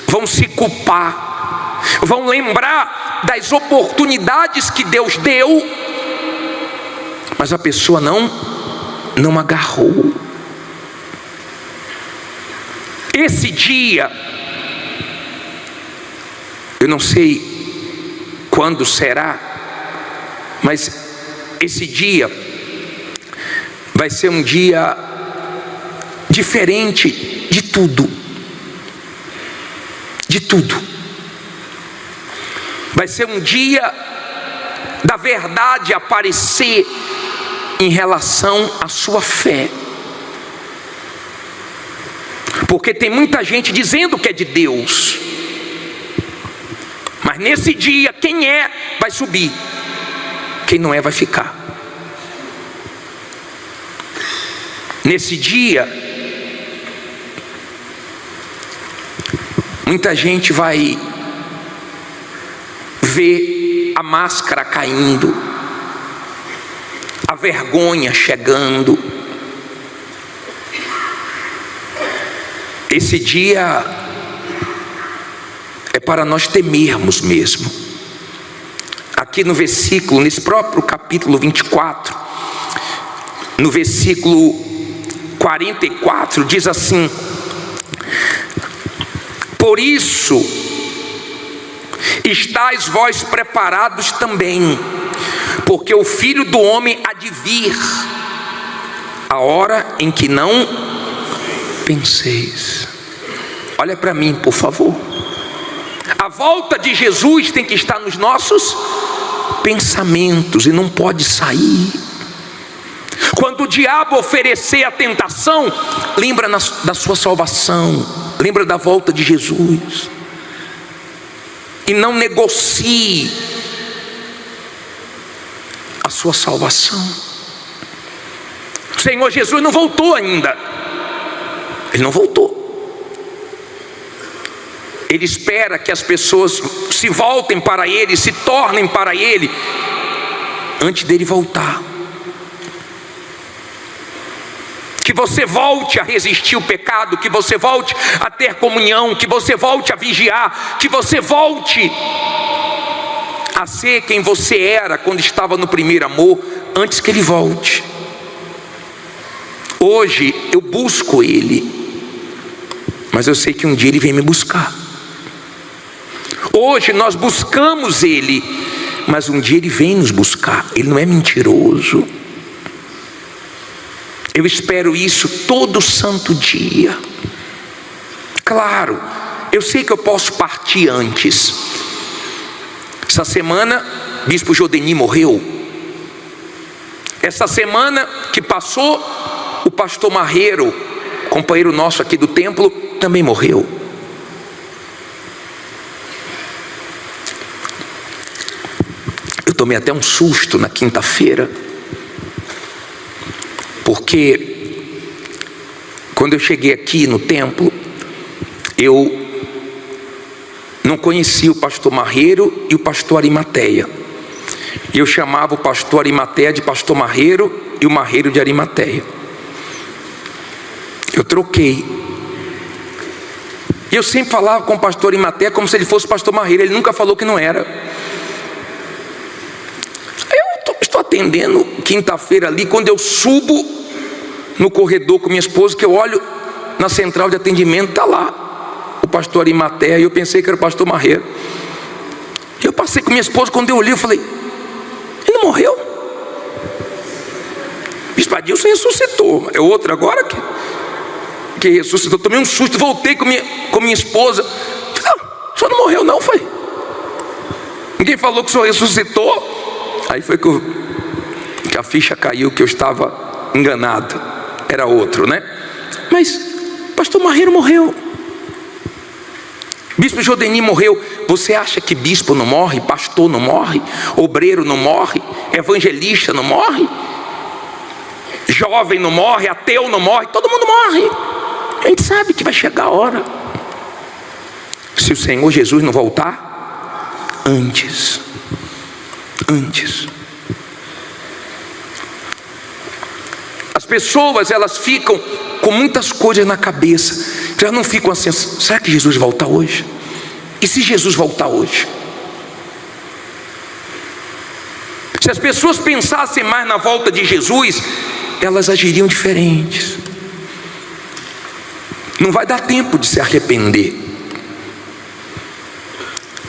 vão se culpar, vão lembrar das oportunidades que Deus deu, mas a pessoa não agarrou. Esse dia, eu não sei quando será, mas esse dia vai ser um dia diferente de tudo. De tudo. Vai ser um dia da verdade aparecer em relação à sua fé. Porque tem muita gente dizendo que é de Deus, mas nesse dia, quem é vai subir, quem não é vai ficar. Nesse dia, muita gente vai ver a máscara caindo, a vergonha chegando. Esse dia é para nós temermos mesmo. Aqui no versículo, nesse próprio capítulo 24, no versículo 44, diz assim: por isso estáis vós preparados também, porque o Filho do Homem há de vir a hora em que não penseis. Olha para mim, por favor. A volta de Jesus tem que estar nos nossos pensamentos e não pode sair. Quando o diabo oferecer a tentação, lembra da sua salvação, lembra da volta de Jesus, e não negocie a sua salvação. O Senhor Jesus não voltou ainda. Ele não voltou. Ele espera que as pessoas se voltem para Ele, se tornem para Ele, antes dele voltar. Que você volte a resistir o pecado, que você volte a ter comunhão, que você volte a vigiar, que você volte a ser quem você era quando estava no primeiro amor, antes que Ele volte. Hoje eu busco Ele, mas eu sei que um dia Ele vem me buscar. Hoje nós buscamos Ele, mas um dia Ele vem nos buscar. Ele não é mentiroso. Eu espero isso todo santo dia. Claro, eu sei que eu posso partir antes. Essa semana, Bispo Jodeni morreu. Essa semana que passou, o pastor Marreiro, companheiro nosso aqui do templo, também morreu. Eu tomei até um susto na quinta-feira, porque quando eu cheguei aqui no templo, eu não conhecia o pastor Marreiro e o pastor Arimateia. E eu chamava o pastor Arimateia de pastor Marreiro e o Marreiro de Arimateia. Eu troquei. E eu sempre falava com o pastor Arimateia como se ele fosse o pastor Marreiro. Ele nunca falou que não era. Eu estou atendendo quinta-feira ali, quando eu subo no corredor com minha esposa, que eu olho na central de atendimento, está lá o pastor Arimateia, e eu pensei que era o pastor Marreiro. Eu passei com minha esposa, quando eu olhei, eu falei: ele não morreu? Bispo Adilson ressuscitou, é outro agora que ressuscitou. Tomei um susto, voltei com minha esposa. Falei: não, o senhor não morreu não, foi? Ninguém falou que o senhor ressuscitou? Aí foi que a ficha caiu, que eu estava enganado, era outro, né? Mas pastor Marreiro morreu, bispo Jodeni morreu. Você acha que bispo não morre, pastor não morre, obreiro não morre, evangelista não morre, jovem não morre, ateu não morre, todo mundo morre. A gente sabe que vai chegar a hora, se o Senhor Jesus não voltar antes. As pessoas, elas ficam com muitas coisas na cabeça, elas não ficam assim: será que Jesus volta hoje? E se Jesus voltar hoje? Se as pessoas pensassem mais na volta de Jesus, elas agiriam diferentes. Não vai dar tempo de se arrepender.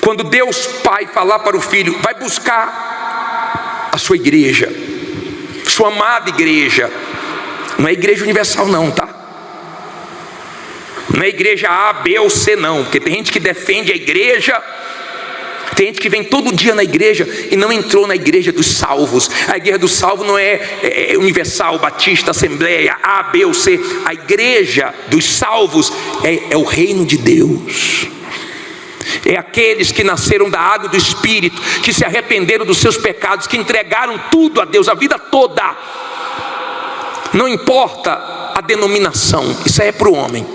Quando Deus Pai falar para o Filho: vai buscar a sua igreja, sua amada igreja, não é igreja universal não, tá? Não é igreja A, B ou C não, porque tem gente que defende a igreja, tem gente que vem todo dia na igreja e não entrou na igreja dos salvos. A igreja dos salvos não é universal, batista, assembleia, A, B ou C. A igreja dos salvos é o reino de Deus. É aqueles que nasceram da água do Espírito, que se arrependeram dos seus pecados, que entregaram tudo a Deus, a vida toda. Não importa a denominação, isso aí é para o homem,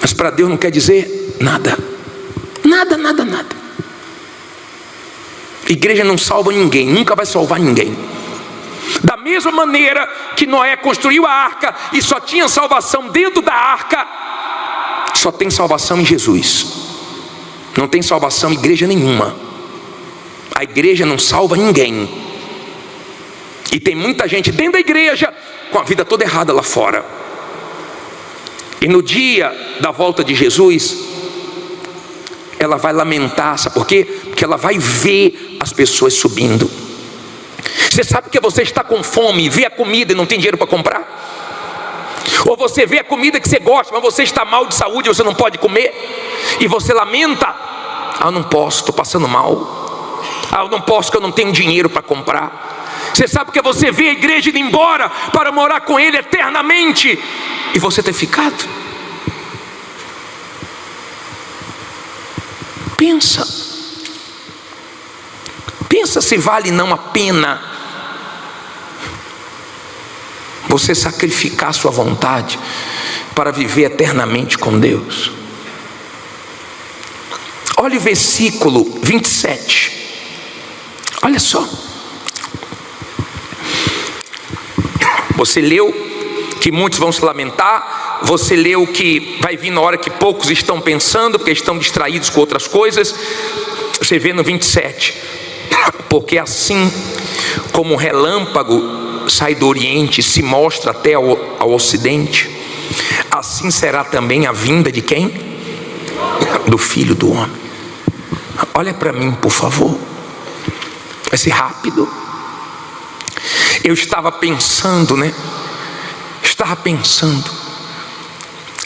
mas para Deus não quer dizer nada. Nada. Igreja não salva ninguém, nunca vai salvar ninguém. Da mesma maneira que Noé construiu a arca e só tinha salvação dentro da arca, só tem salvação em Jesus. Não tem salvação em igreja nenhuma. A igreja não salva ninguém. E tem muita gente dentro da igreja com a vida toda errada lá fora. E no dia da volta de Jesus, ela vai lamentar, sabe por quê? Porque ela vai ver as pessoas subindo. Você sabe que você está com fome, vê a comida e não tem dinheiro para comprar? Ou você vê a comida que você gosta, mas você está mal de saúde, você não pode comer, e você lamenta: ah, eu não posso, estou passando mal. Ah, eu não posso, porque eu não tenho dinheiro para comprar. Você sabe que você vê a igreja indo embora para morar com Ele eternamente, e você ter ficado. Pensa se vale não a pena você sacrificar sua vontade para viver eternamente com Deus. Olha o versículo 27. Olha só. Você leu que muitos vão se lamentar. Você leu que vai vir na hora que poucos estão pensando, porque estão distraídos com outras coisas. Você vê no 27: porque assim como o relâmpago sai do oriente e se mostra até ao ocidente, assim será também a vinda de quem? Do Filho do Homem. Olha para mim, por favor. Vai ser rápido. Eu estava pensando,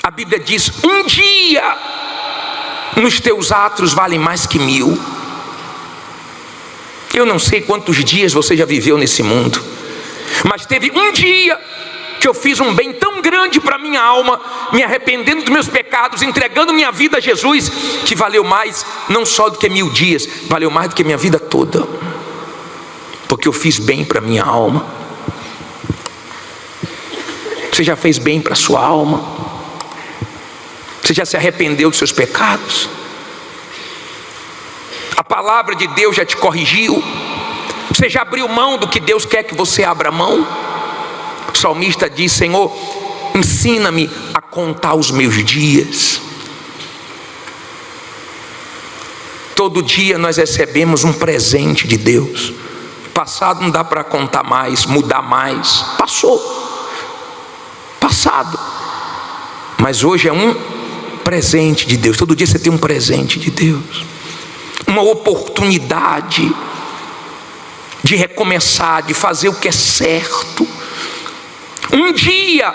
a Bíblia diz: um dia nos teus atos valem mais que 1000. Eu não sei quantos dias você já viveu nesse mundo, mas teve um dia que eu fiz um bem tão grande para minha alma, me arrependendo dos meus pecados, entregando minha vida a Jesus, que valeu mais não só do que 1000 dias, valeu mais do que minha vida toda, porque eu fiz bem para minha alma. Você já fez bem para a sua alma? Você já se arrependeu dos seus pecados? A palavra de Deus já te corrigiu? Você já abriu mão do que Deus quer que você abra mão? O salmista diz: Senhor, ensina-me a contar os meus dias. Todo dia nós recebemos um presente de Deus. Passado não dá para contar mais, mudar mais. Passou. Passado. Mas hoje é um presente de Deus. Todo dia você tem um presente de Deus. Uma oportunidade de recomeçar, de fazer o que é certo. Um dia,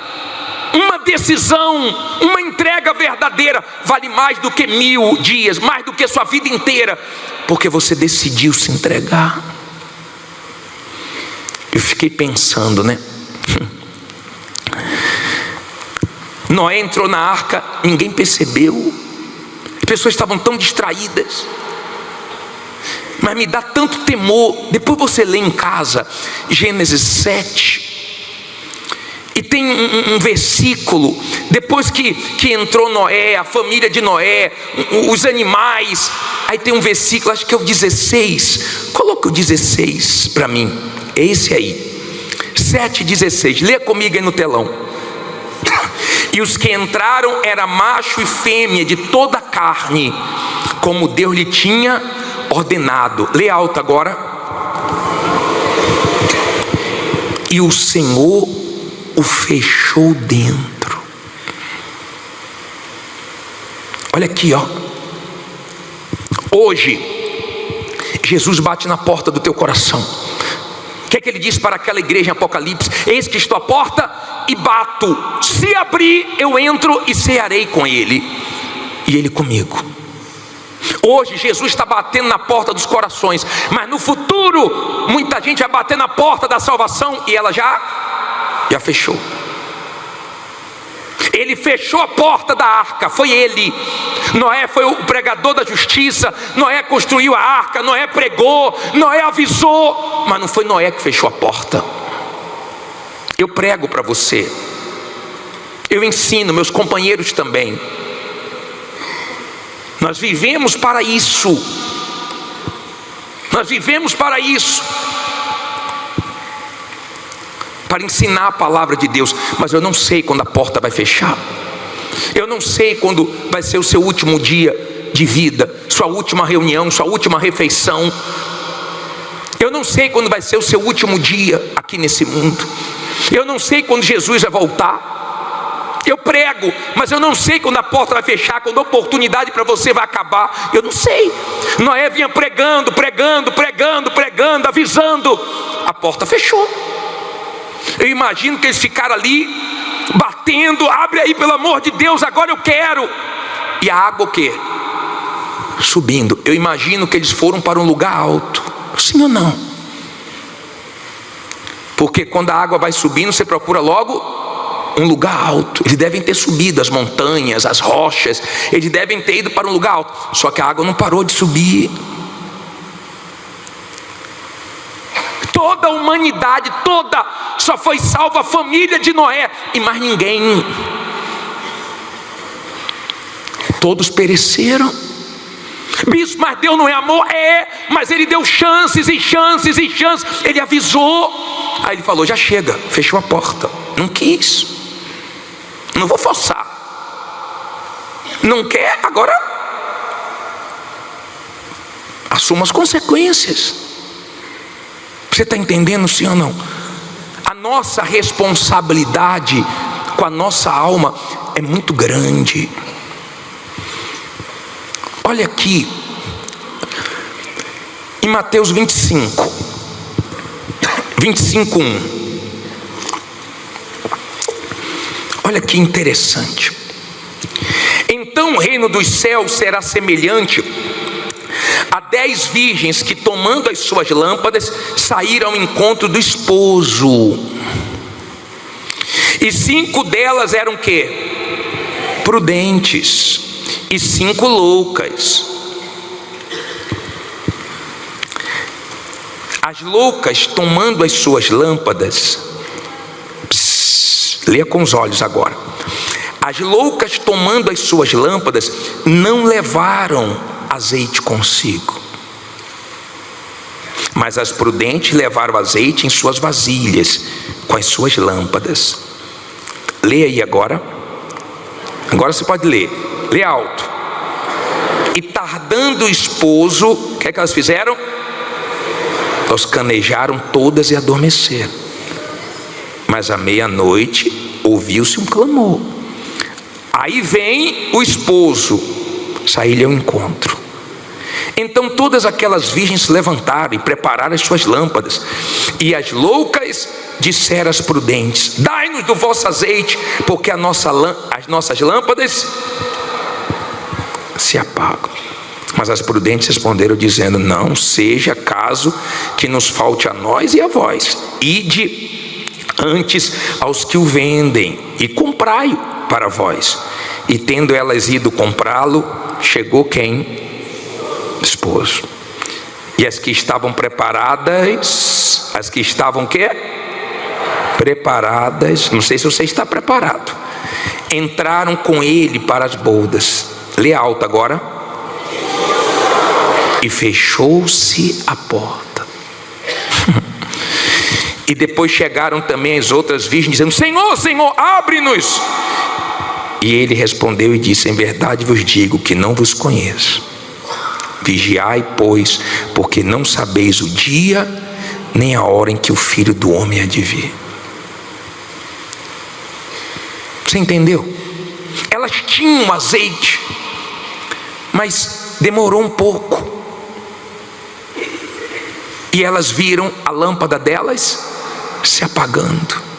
uma decisão, uma entrega verdadeira vale mais do que 1000 dias, mais do que sua vida inteira, porque você decidiu se entregar. Eu fiquei pensando, né? Noé entrou na arca, ninguém percebeu. As pessoas estavam tão distraídas. Mas me dá tanto temor. Depois você lê em casa Gênesis 7, e tem um versículo, depois que entrou Noé, a família de Noé, os animais, aí tem um versículo, acho que é o 16. Coloca o 16 para mim. É esse aí, 7:16. Lê comigo aí no telão. E os que entraram era macho e fêmea de toda a carne, como Deus lhe tinha ordenado. Lê alto agora. E o Senhor o fechou dentro. Olha aqui, ó. Hoje Jesus bate na porta do teu coração. O que é que ele diz para aquela igreja em Apocalipse? Eis que estou à porta e bato. Se abrir, eu entro e cearei com ele, e ele comigo. Hoje Jesus está batendo na porta dos corações, mas no futuro muita gente vai bater na porta da salvação e ela já fechou. Ele fechou a porta da arca, foi ele. Noé foi o pregador da justiça. Noé construiu a arca, Noé pregou, Noé avisou, mas não foi Noé que fechou a porta. Eu prego para você, eu ensino, meus companheiros também. Nós vivemos para isso. Nós vivemos para isso, para ensinar a palavra de Deus. Mas eu não sei quando a porta vai fechar. Eu não sei quando vai ser o seu último dia de vida, sua última reunião, sua última refeição. Eu não sei quando vai ser o seu último dia aqui nesse mundo. Eu não sei quando Jesus vai voltar. Eu prego, mas eu não sei quando a porta vai fechar, quando a oportunidade para você vai acabar. Eu não sei. Noé vinha pregando, avisando. A porta fechou. Eu imagino que eles ficaram ali batendo. Abre aí, pelo amor de Deus, agora eu quero. E a água o quê? Subindo. Eu imagino que eles foram para um lugar alto. Sim ou não? Porque quando a água vai subindo, você procura logo um lugar alto. Eles devem ter subido as montanhas, as rochas. Eles devem ter ido para um lugar alto. Só que a água não parou de subir. Toda a humanidade, toda, só foi salva a família de Noé e mais ninguém. Todos pereceram. Bispo, mas Deus não é amor? É, mas Ele deu chances e chances e chances. Ele avisou. Aí Ele falou: já chega, fechou a porta. Não quis. Não vou forçar. Não quer, agora assuma as consequências. Você está entendendo, sim ou não? A nossa responsabilidade com a nossa alma é muito grande. Olha aqui, em Mateus 25, 25:1. Olha que interessante. Então o reino dos céus será semelhante a 10 virgens que, tomando as suas lâmpadas, saíram ao encontro do esposo. E 5 delas eram o quê? Prudentes. E 5 loucas. As loucas, tomando as suas lâmpadas, leia com os olhos agora. As loucas, tomando as suas lâmpadas, não levaram azeite consigo, mas as prudentes levaram azeite em suas vasilhas, com as suas lâmpadas. Leia aí agora. Agora você pode ler. Lê alto. E tardando o esposo, o que é que elas fizeram? Elas canejaram todas e adormeceram. Mas à meia-noite ouviu-se um clamor. Aí vem o esposo sair-lhe ao encontro. Então todas aquelas virgens se levantaram e prepararam as suas lâmpadas. E as loucas disseram às prudentes: dai-nos do vosso azeite, porque as nossas lâmpadas se apagam. Mas as prudentes responderam dizendo: não seja caso que nos falte a nós e a vós. Ide antes aos que o vendem e comprai-o para vós. E tendo elas ido comprá-lo, chegou quem? Esposo. E as que estavam preparadas, as que estavam quê? Preparadas, não sei se você está preparado, entraram com ele para as bodas. Lê alto agora. E fechou-se a porta. E depois chegaram também as outras virgens, dizendo: Senhor, Senhor, abre-nos. E ele respondeu e disse: em verdade vos digo que não vos conheço. Vigiai, pois, porque não sabeis o dia nem a hora em que o Filho do Homem há de vir. Você entendeu? Elas tinham azeite, mas demorou um pouco. E elas viram a lâmpada delas se apagando.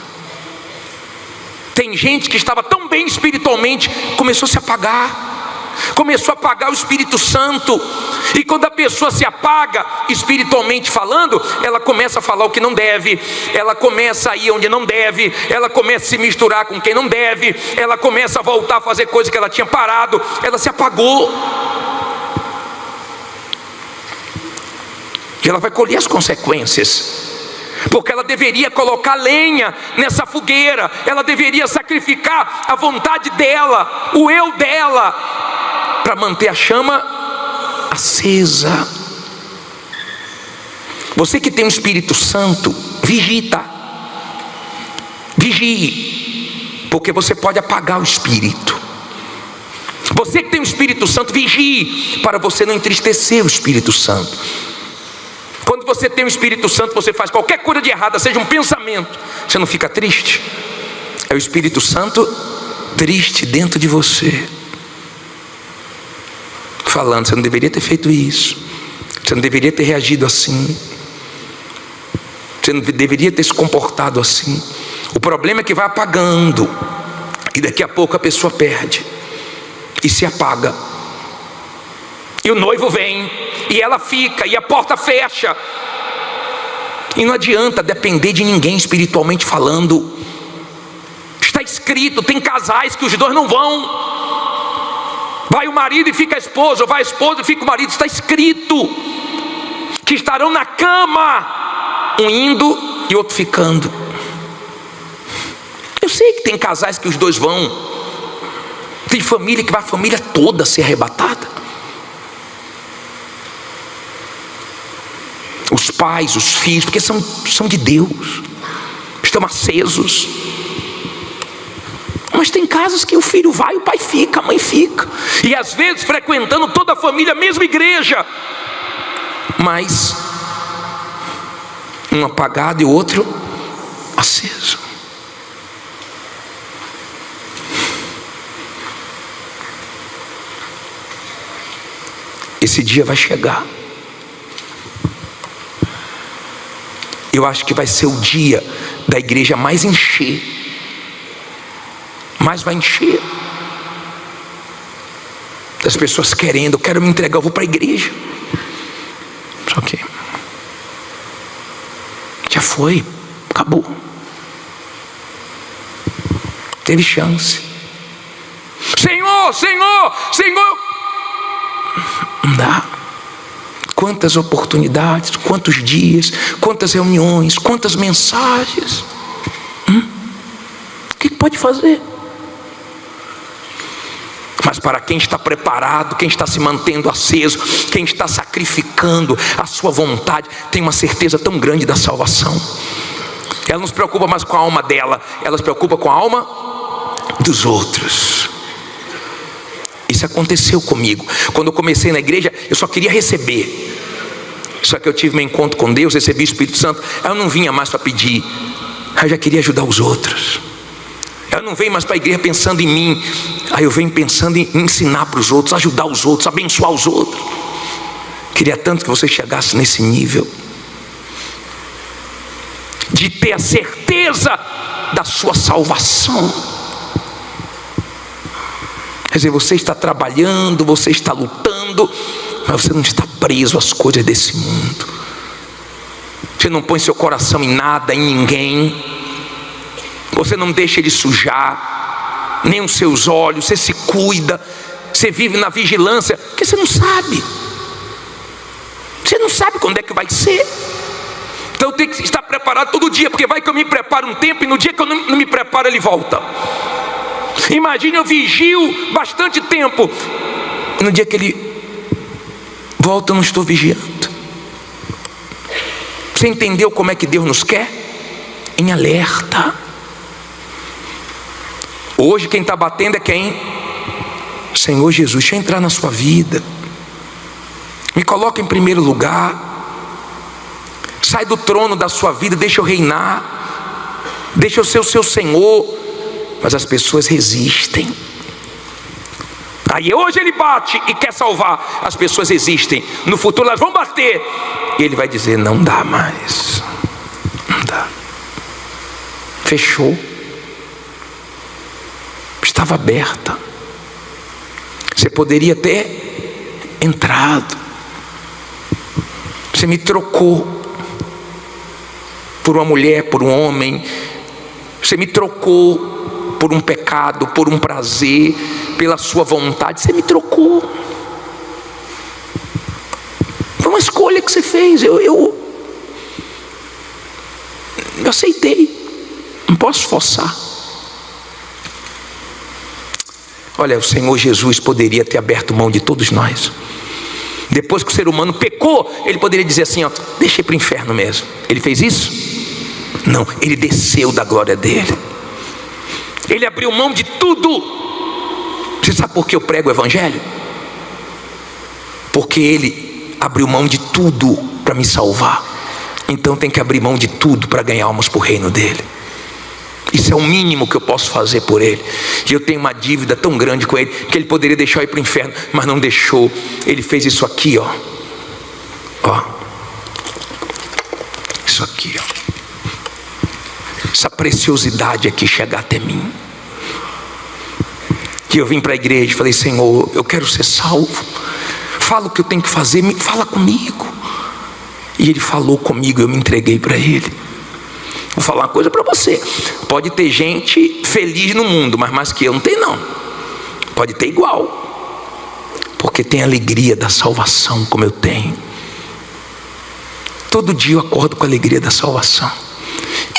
Tem gente que estava tão bem espiritualmente, começou a se apagar. Começou a apagar o Espírito Santo. E quando a pessoa se apaga, espiritualmente falando, ela começa a falar o que não deve, ela começa a ir onde não deve, ela começa a se misturar com quem não deve, ela começa a voltar a fazer coisas que ela tinha parado. Ela se apagou. E ela vai colher as consequências, porque ela deveria colocar lenha nessa fogueira, ela deveria sacrificar a vontade dela, o eu dela, para manter a chama acesa. Você que tem o Espírito Santo, vigie, porque você pode apagar o Espírito. Você que tem o Espírito Santo, vigie, para você não entristecer o Espírito Santo. Quando você tem o Espírito Santo, você faz qualquer coisa de errada, seja um pensamento, você não fica triste? É o Espírito Santo triste dentro de você, falando: você não deveria ter feito isso, você não deveria ter reagido assim, você não deveria ter se comportado assim. O problema é que vai apagando, e daqui a pouco a pessoa perde e se apaga. E o noivo vem, e ela fica, e a porta fecha. E não adianta depender de ninguém espiritualmente falando. Está escrito, tem casais que os dois não vão. Vai o marido e fica a esposa, ou vai a esposa e fica o marido. Está escrito que estarão na cama, um indo e outro ficando. Eu sei que tem casais que os dois vão. Tem família que vai a família toda ser arrebatada. Os pais, os filhos, porque são de Deus, estão acesos. Mas tem casos que o filho vai, o pai fica, a mãe fica, e às vezes frequentando toda a família, a mesma igreja, mas um apagado e o outro aceso. Esse dia vai chegar. Eu acho que vai ser o dia da igreja mais encher. Mais vai encher. Das pessoas querendo: eu quero me entregar, eu vou para a igreja. Só que já foi, acabou. teve chance. Senhor, Senhor, Senhor. Não dá. Quantas oportunidades, quantos dias, quantas reuniões, quantas mensagens. O que pode fazer? Mas para quem está preparado, quem está se mantendo aceso, quem está sacrificando a sua vontade, tem uma certeza tão grande da salvação. Ela não se preocupa mais com a alma dela, ela se preocupa com a alma dos outros. Isso aconteceu comigo. Quando eu comecei na igreja, eu só queria receber. Só que eu tive meu encontro com Deus, recebi o Espírito Santo. Eu não vinha mais para pedir, eu já queria ajudar os outros. Eu não venho mais para a igreja pensando em mim, aí eu venho pensando em ensinar para os outros, ajudar os outros, abençoar os outros. Queria tanto que você chegasse nesse nível de ter a certeza da sua salvação. Quer dizer, você está trabalhando, você está lutando, mas você não está preso às coisas desse mundo. Você não põe seu coração em nada, em ninguém. Você não deixa ele sujar, nem os seus olhos. Você se cuida, você vive na vigilância, porque você não sabe. Você não sabe quando é que vai ser. Então eu tenho que estar preparado todo dia, porque vai que eu me preparo um tempo e no dia que eu não me preparo ele volta. Imagine, eu vigio bastante tempo, no dia que ele volta eu não estou vigiando. Você entendeu como é que Deus nos quer? Em alerta. Hoje quem está batendo é quem? Senhor Jesus, deixa eu entrar na sua vida, me coloca em primeiro lugar, sai do trono da sua vida, deixa eu reinar, deixa eu ser o seu Senhor. Mas as pessoas resistem. Aí hoje ele bate e quer salvar, as pessoas resistem. No futuro elas vão bater e ele vai dizer: não dá mais, não dá. Fechou. Estava aberta. Você poderia ter entrado. Você me trocou por uma mulher, por um homem. Você me trocou por um pecado, por um prazer, pela sua vontade. Você me trocou. Foi uma escolha que você fez. Eu aceitei. Não posso forçar. Olha, o Senhor Jesus poderia ter aberto mão de todos nós. Depois que o ser humano pecou, ele poderia dizer assim: ó, deixa ir para o inferno mesmo. Ele fez isso? Não, ele desceu da glória dele. Ele abriu mão de tudo. Você sabe por que eu prego o evangelho? Porque ele abriu mão de tudo para me salvar. Então tem que abrir mão de tudo para ganhar almas para o reino dele. Isso é o mínimo que eu posso fazer por ele. E eu tenho uma dívida tão grande com ele, que ele poderia deixar eu ir para o inferno, mas não deixou. Ele fez isso aqui, ó. Ó. Isso aqui, ó. Essa preciosidade aqui chegar até mim. Que eu vim para a igreja e falei: Senhor, eu quero ser salvo. Fala o que eu tenho que fazer, fala comigo. E ele falou comigo, eu me entreguei para ele. Vou falar uma coisa para você: pode ter gente feliz no mundo, mas mais que eu não tem não. Pode ter igual, porque tem alegria da salvação como eu tenho. Todo dia eu acordo com a alegria da salvação.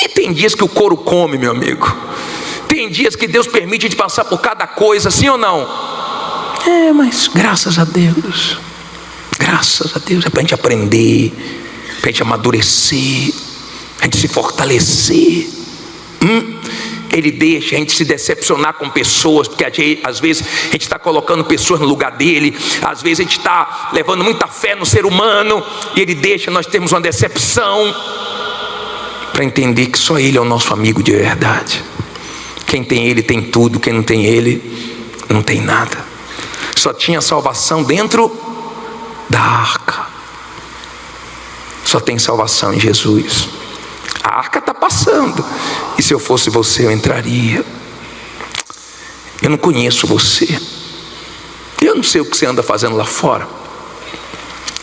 E tem dias que o couro come, meu amigo. Tem dias que Deus permite de passar por cada coisa, sim ou não? Mas graças a Deus. Graças a Deus. É para a gente aprender, para a gente amadurecer, a gente se fortalecer. Ele deixa a gente se decepcionar com pessoas, porque às vezes a gente está colocando pessoas no lugar dele. Às vezes a gente está levando muita fé no ser humano, e ele deixa nós termos uma decepção, para entender que só ele é o nosso amigo de verdade. Quem tem ele tem tudo, quem não tem ele não tem nada. Só tinha salvação dentro da arca. Só tem salvação em Jesus. A arca está passando, e se eu fosse você eu entraria. Eu não conheço você, eu não sei o que você anda fazendo lá fora.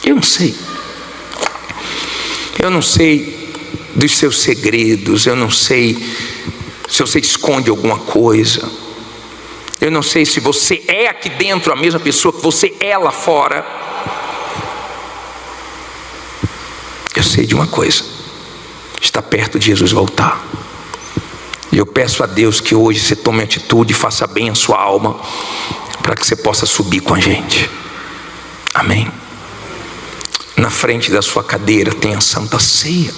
Eu não sei dos seus segredos, eu não sei se você esconde alguma coisa. Eu não sei se você é aqui dentro a mesma pessoa que você é lá fora. Eu sei de uma coisa: está perto de Jesus voltar. E eu peço a Deus que hoje você tome atitude e faça bem a sua alma, para que você possa subir com a gente. Amém. Na frente da sua cadeira tem a Santa Ceia.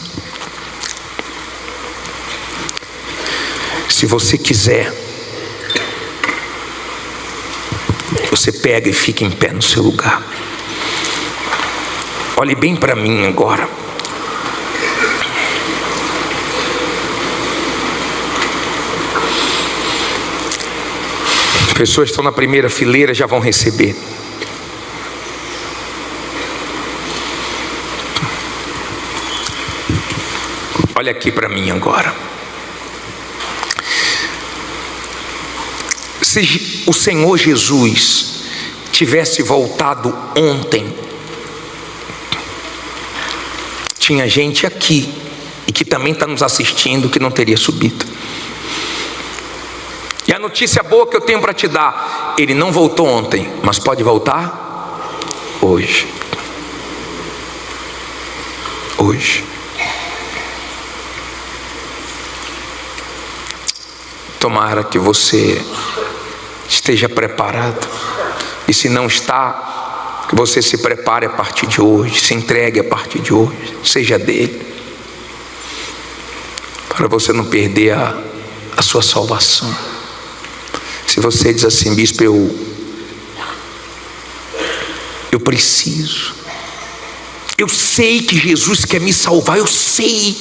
Se você quiser, você pega e fica em pé no seu lugar. Olhe bem para mim agora. As pessoas que estão na primeira fileira já vão receber. Olha aqui para mim agora. Se o Senhor Jesus tivesse voltado ontem, tinha gente aqui e que também está nos assistindo que não teria subido. E a notícia boa que eu tenho para te dar: ele não voltou ontem, mas pode voltar hoje. Hoje. Tomara que você esteja preparado, e se não está, que você se prepare a partir de hoje, se entregue a partir de hoje, seja dele, para você não perder a sua salvação. Se você diz assim: bispo, eu preciso, eu sei que Jesus quer me salvar, eu sei,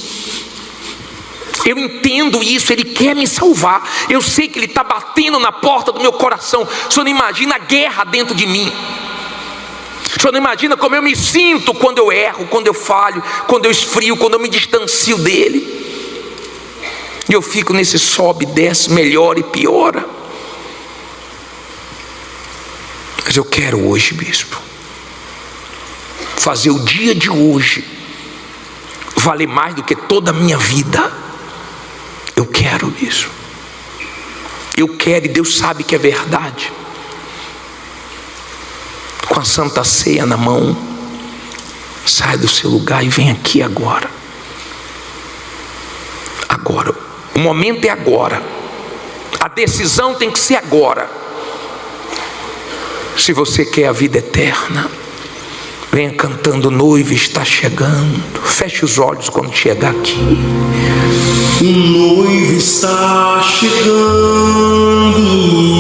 eu entendo isso, Ele quer me salvar, eu sei que Ele está batendo na porta do meu coração. O senhor não imagina a guerra dentro de mim. O senhor não imagina como eu me sinto quando eu erro, quando eu falho, quando eu esfrio, quando eu me distancio dEle. E eu fico nesse sobe e desce, melhora e piora. Mas eu quero hoje, bispo, fazer o dia de hoje valer mais do que toda a minha vida. Eu quero isso. Eu quero, e Deus sabe que é verdade. Com a Santa Ceia na mão, sai do seu lugar e vem aqui agora. Agora. O momento é agora. A decisão tem que ser agora. Se você quer a vida eterna, venha cantando: o noivo está chegando. Feche os olhos quando chegar aqui. O noivo está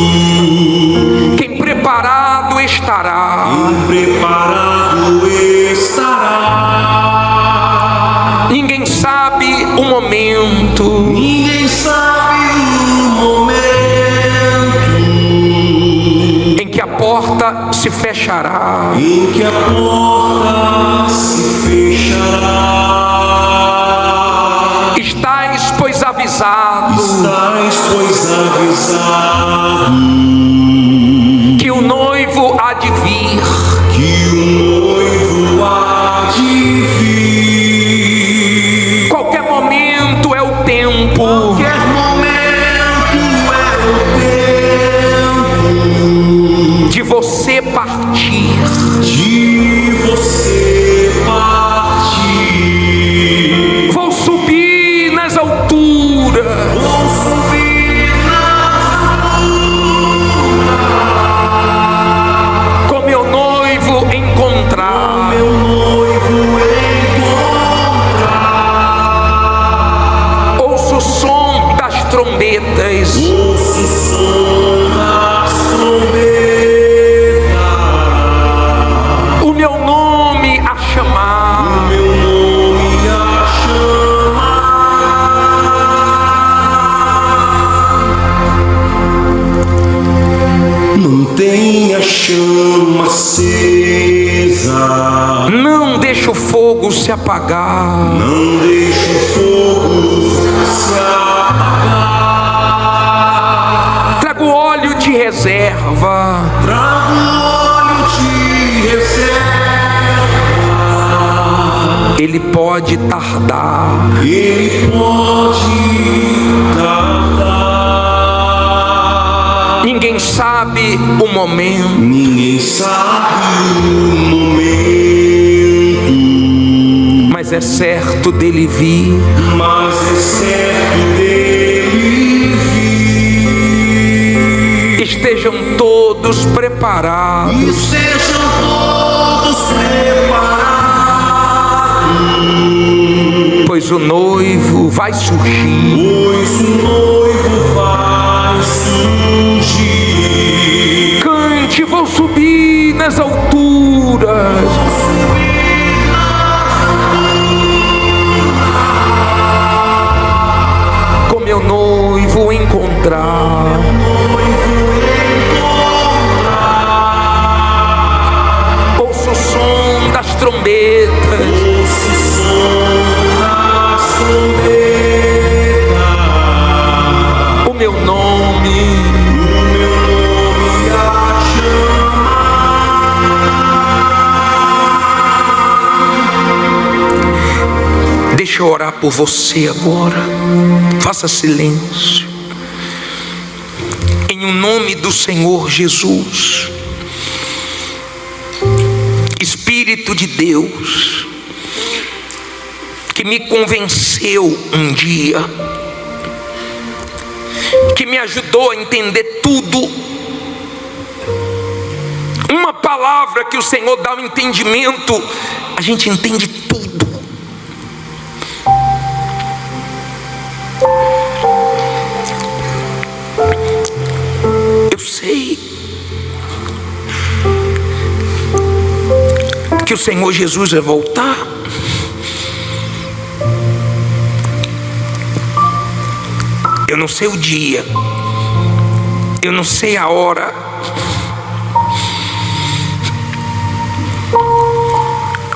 chegando. Quem preparado estará. Quem preparado estará. Ninguém sabe o momento. Ninguém sabe o momento em que a porta se fechará. em que a porta se fechará. Estais, pois, avisados. Estais, pois, avisado Que o noivo há de vir. que o noivo há de vir. Qualquer momento é o tempo. Qualquer momento é o tempo De você partir. de você partir. Vou subir nas alturas. Vou subir nas alturas, Com meu noivo encontrar. meu noivo encontrar. Ouço o som das trombetas. Ouço o som das trombetas, O meu nome a chamar. meu nome a chamar. Não tenha chama acesa, Não deixa o fogo se apagar. não deixe o fogo se apagar. Trago óleo de reserva. Trago óleo de reserva, Ele pode tardar. ele pode tardar. sabe o momento, Ninguém sabe o momento, mas é certo dele vir. mas é certo dele vir. Estejam todos preparados, Estejam todos preparados, pois o noivo vai surgir. pois o noivo vai surgir. Cante, vou subir nas alturas. Com meu noivo encontrar. Ouço o som das trombetas. Ouça o som das trombetas, O meu nome. a Deixa eu orar por você agora. Faça silêncio. Em o nome do Senhor Jesus, Espírito de Deus, que me convenceu um dia, que me ajudou a entender tudo. Uma palavra que o Senhor dá um entendimento, a gente entende tudo. Eu sei que o Senhor Jesus vai voltar. Eu não sei o dia, eu não sei a hora,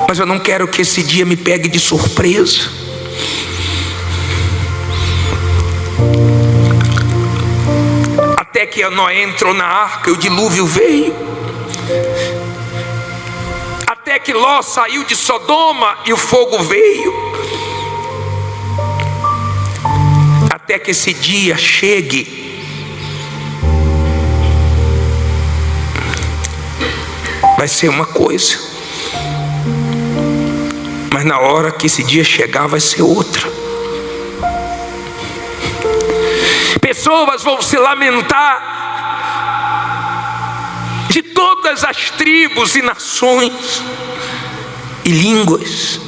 mas eu não quero que esse dia me pegue de surpresa. Até que Noé entrou na arca e o dilúvio veio. Até que Ló saiu de Sodoma e o fogo veio. Até que esse dia chegue, vai ser uma coisa, mas na hora que esse dia chegar vai ser outra. Pessoas vão se lamentar de todas as tribos e nações e línguas,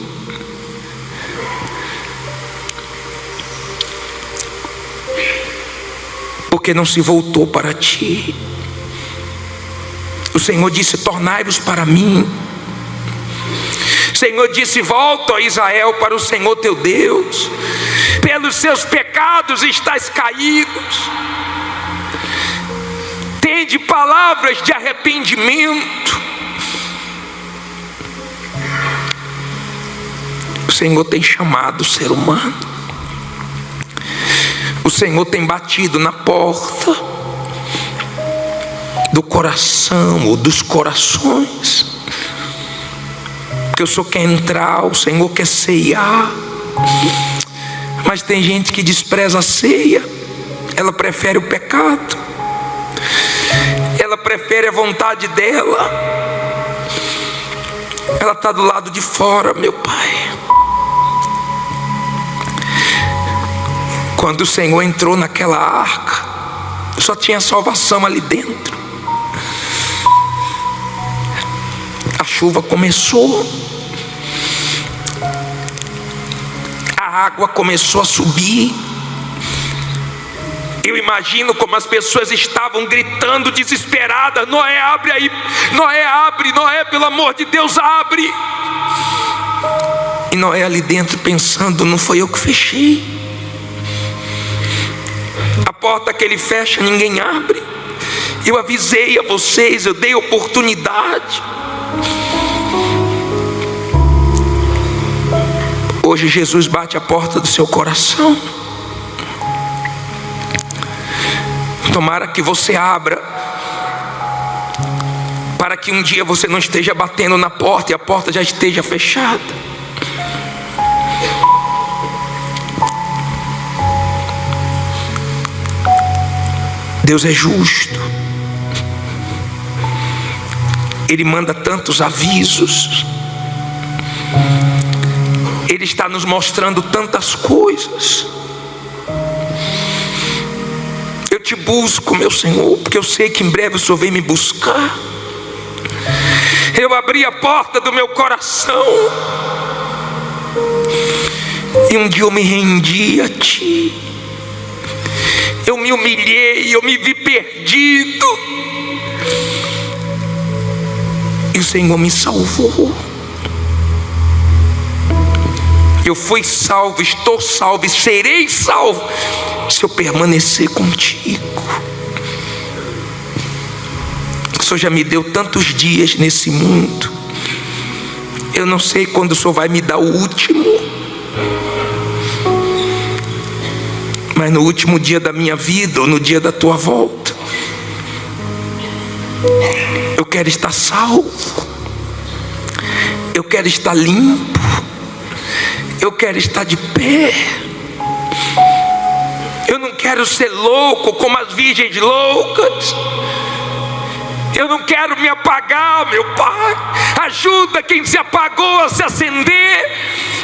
porque não se voltou para ti. O Senhor disse: tornai-vos para mim. O Senhor disse: volta, ó Israel, para o Senhor teu Deus. Pelos seus pecados estás caídos. Tende palavras de arrependimento. O Senhor tem chamado o ser humano. O Senhor tem batido na porta do coração ou dos corações, porque o Senhor quer entrar, o Senhor quer ceiar. Mas tem gente que despreza a ceia. Ela prefere o pecado, ela prefere a vontade dela. Ela está do lado de fora, meu Pai. Quando o Senhor entrou naquela arca, só tinha salvação ali dentro. A chuva começou, a água começou a subir. Eu imagino como as pessoas estavam gritando desesperadas: Noé, abre aí, Noé, abre, Noé, pelo amor de Deus, abre. E Noé ali dentro pensando: não foi eu que fechei. A porta que ele fecha, ninguém abre. Eu avisei a vocês, eu dei oportunidade. Hoje Jesus bate a porta do seu coração. Tomara que você abra, para que um dia você não esteja batendo na porta e a porta já esteja fechada. Deus é justo. Ele manda tantos avisos, Ele está nos mostrando tantas coisas. Eu te busco, meu Senhor, porque eu sei que em breve o Senhor vem me buscar. Eu abri a porta do meu coração, e um dia eu me rendi a Ti. Eu me humilhei, eu me vi perdido, e o Senhor me salvou. Eu fui salvo, estou salvo e serei salvo se eu permanecer contigo. O Senhor já me deu tantos dias nesse mundo, eu não sei quando o Senhor vai me dar o último, mas no último dia da minha vida, ou no dia da tua volta, eu quero estar salvo, eu quero estar limpo, eu quero estar de pé. Eu não quero ser louco como as virgens loucas. Eu não quero me apagar, meu Pai. Ajuda quem se apagou a se acender.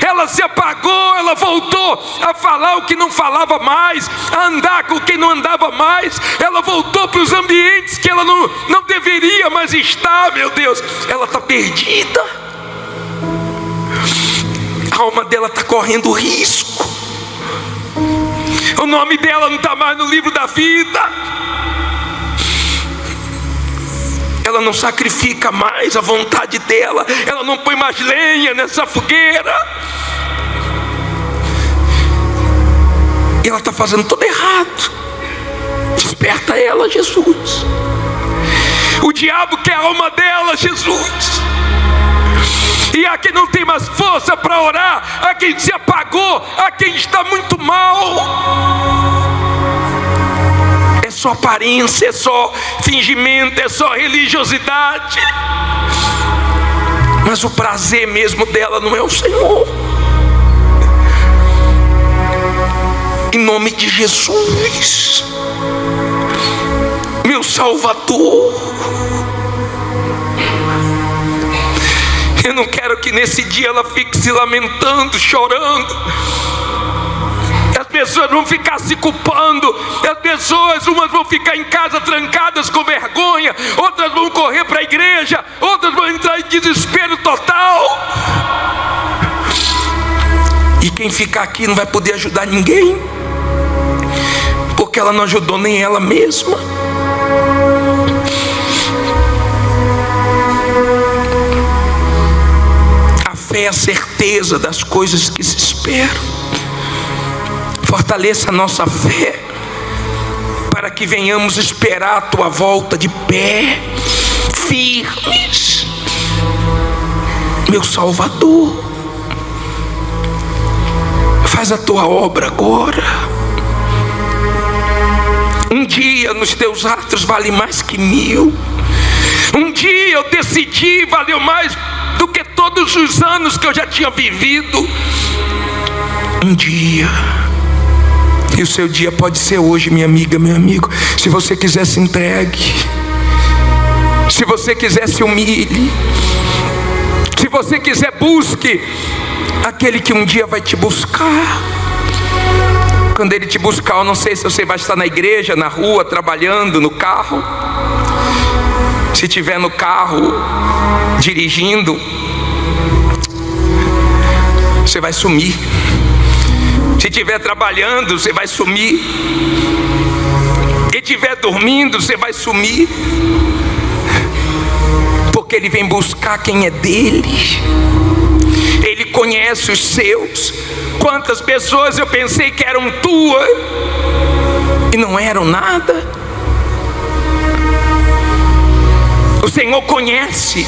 Ela se apagou, ela voltou a falar o que não falava mais, a andar com quem não andava mais. Ela voltou para os ambientes que ela não deveria mais estar, meu Deus. Ela está perdida. A alma dela está correndo risco. O nome dela não está mais no livro da vida. Ela não sacrifica mais a vontade dela. Ela não põe mais lenha nessa fogueira. E ela está fazendo tudo errado. Desperta ela, Jesus. O diabo quer a alma dela, Jesus. E a quem não tem mais força para orar, a quem se apagou, a quem está muito mal. É só aparência, é só fingimento, é só religiosidade. Mas o prazer mesmo dela não é o Senhor. Em nome de Jesus, meu Salvador, eu não quero que nesse dia ela fique se lamentando, chorando. As pessoas vão ficar se culpando. As pessoas, umas vão ficar em casa trancadas com vergonha, outras vão correr para a igreja, outras vão entrar em desespero total. E quem ficar aqui não vai poder ajudar ninguém, porque ela não ajudou nem ela mesma. Fé é a certeza das coisas que se esperam. Fortaleça a nossa fé, para que venhamos esperar a tua volta de pé, firmes. Meu Salvador, faz a tua obra agora. Um dia nos teus atos vale mais que 1000. Um dia eu decidi, valeu mais do que todos os anos que eu já tinha vivido. Um dia, e o seu dia pode ser hoje, minha amiga, meu amigo. Se você quiser, se entregue. Se você quiser, se humilhe. Se você quiser, busque aquele que um dia vai te buscar. Quando ele te buscar, eu não sei se você vai estar na igreja, na rua, trabalhando, no carro. Se estiver no carro, dirigindo, você vai sumir. Se estiver trabalhando, você vai sumir. Se estiver dormindo, você vai sumir. Porque ele vem buscar quem é dele. Ele conhece os seus. Quantas pessoas eu pensei que eram tuas e não eram nada. O Senhor conhece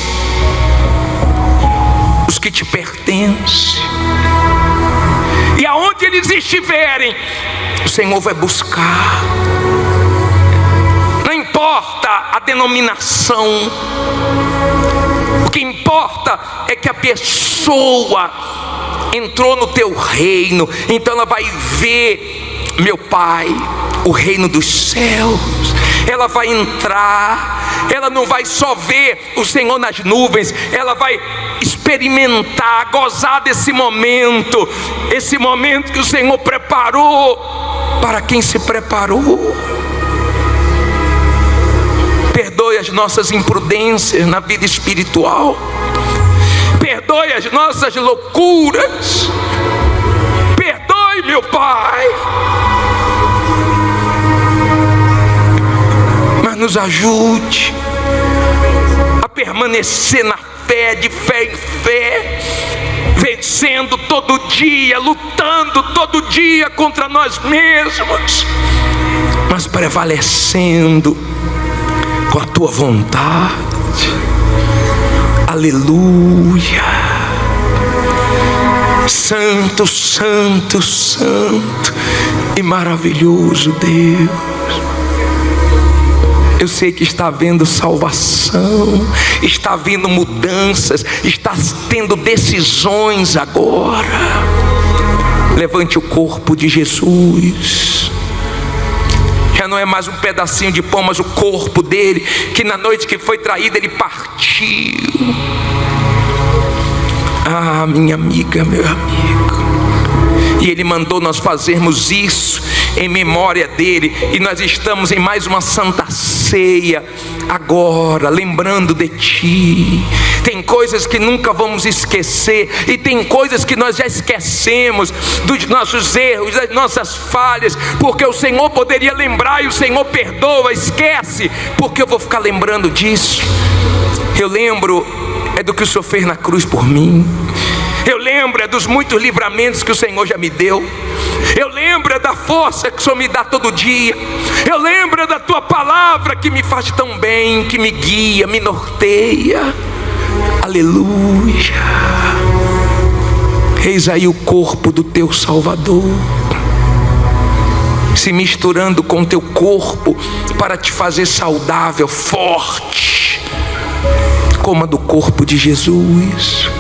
os que te pertencem. E aonde eles estiverem, o Senhor vai buscar. Não importa a denominação. O que importa é que a pessoa entrou no teu reino. Então ela vai ver meu Pai, o reino dos céus. Ela vai entrar, ela não vai só ver o Senhor nas nuvens, ela vai experimentar, gozar desse momento, esse momento que o Senhor preparou para quem se preparou. Perdoe as nossas imprudências na vida espiritual, perdoe as nossas loucuras, perdoe, meu Pai, mas nos ajude a permanecer na fé, de fé em fé, vencendo todo dia, lutando todo dia contra nós mesmos, mas prevalecendo com a tua vontade. Aleluia. Santo, santo, santo e maravilhoso Deus. Eu sei que está havendo salvação, está havendo mudanças, está tendo decisões agora. Levante o corpo de Jesus. Já não é mais um pedacinho de pão, mas o corpo dele, que na noite que foi traído ele partiu. Ah, minha amiga, meu amigo, e ele mandou nós fazermos isso em memória dele, e nós estamos em mais uma santa ceia agora, lembrando de ti. Tem coisas que nunca vamos esquecer, e tem coisas que nós já esquecemos, dos nossos erros, das nossas falhas, porque o Senhor poderia lembrar, e o Senhor perdoa. Esquece, porque eu vou ficar lembrando disso. Eu lembro do que o Senhor fez na cruz por mim. Eu lembro dos muitos livramentos que o Senhor já me deu. Eu lembro da força que o Senhor me dá todo dia. Eu lembro da tua palavra que me faz tão bem, que me guia, me norteia. Aleluia. Eis aí o corpo do teu Salvador, se misturando com o teu corpo para te fazer saudável, forte. Coma do corpo de Jesus.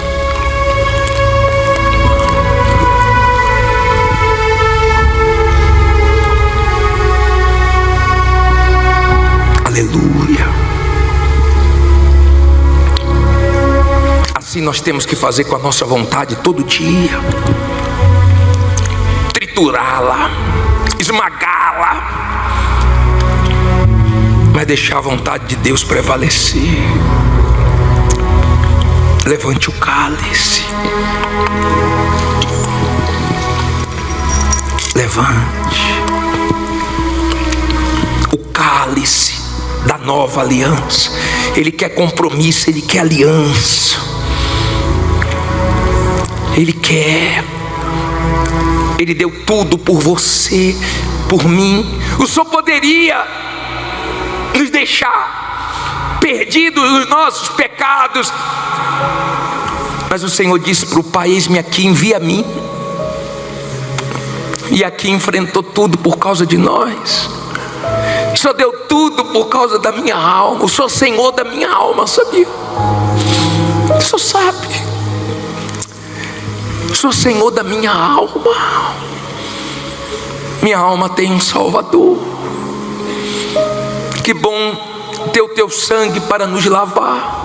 Aleluia. Assim nós temos que fazer com a nossa vontade todo dia. Triturá-la, esmagá-la, mas deixar a vontade de Deus prevalecer. Levante o cálice. Levante o cálice da nova aliança. Ele quer compromisso, ele quer aliança, ele quer. Ele deu tudo por você, por mim. O Senhor poderia nos deixar perdidos nos nossos pecados, mas o Senhor disse para o Pai: eis-me aqui, envia a mim. E aqui enfrentou tudo por causa de nós. O Senhor deu tudo por causa da minha alma. O Senhor é Senhor da minha alma, sabia? O Senhor sabe. O Senhor é Senhor da minha alma. Minha alma tem um Salvador. Que bom ter o teu sangue para nos lavar.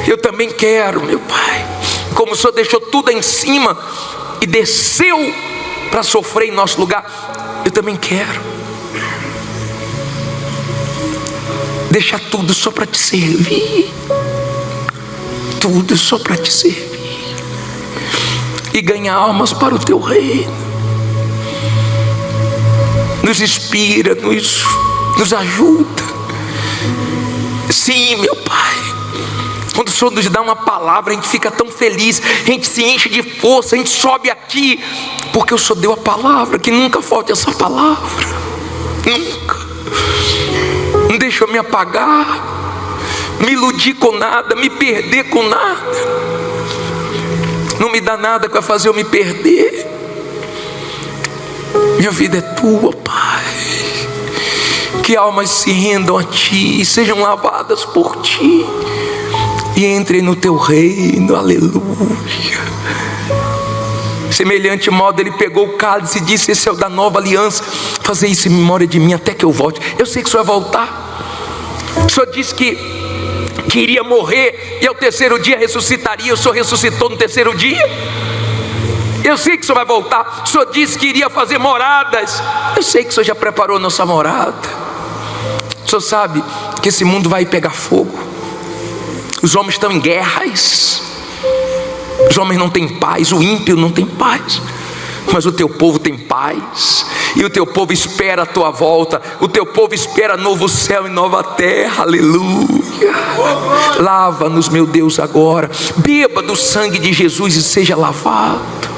Eu também quero, meu Pai, como o Senhor deixou tudo em cima e desceu para sofrer em nosso lugar, eu também quero deixar tudo só para te servir, tudo só para te servir e ganhar almas para o teu reino. Nos inspira, nos ajuda. Sim, meu Pai, quando o Senhor nos dá uma palavra, a gente fica tão feliz, a gente se enche de força, a gente sobe aqui, porque o Senhor deu a palavra. Que nunca falte essa palavra, nunca. Não deixa eu me apagar, me iludir com nada, me perder com nada. Não me dá nada que vai fazer eu me perder. Minha vida é tua, Pai. Que almas se rendam a ti e sejam lavadas por ti e entrem no teu reino. Aleluia. semelhante modo ele pegou o cálice e disse: esse é o da nova aliança, fazer isso em memória de mim até que eu volte. Eu sei que o Senhor vai voltar. O Senhor disse que iria morrer e ao terceiro dia ressuscitaria. O Senhor ressuscitou no terceiro dia. Eu sei que o Senhor vai voltar. O Senhor disse que iria fazer moradas. Eu sei que o Senhor já preparou nossa morada. O Senhor sabe que esse mundo vai pegar fogo. Os homens estão em guerras. Os homens não têm paz. O ímpio não tem paz. Mas o teu povo tem paz. E o teu povo espera a tua volta. O teu povo espera novo céu e nova terra. Aleluia. Lava-nos, meu Deus, agora. Beba do sangue de Jesus e seja lavado.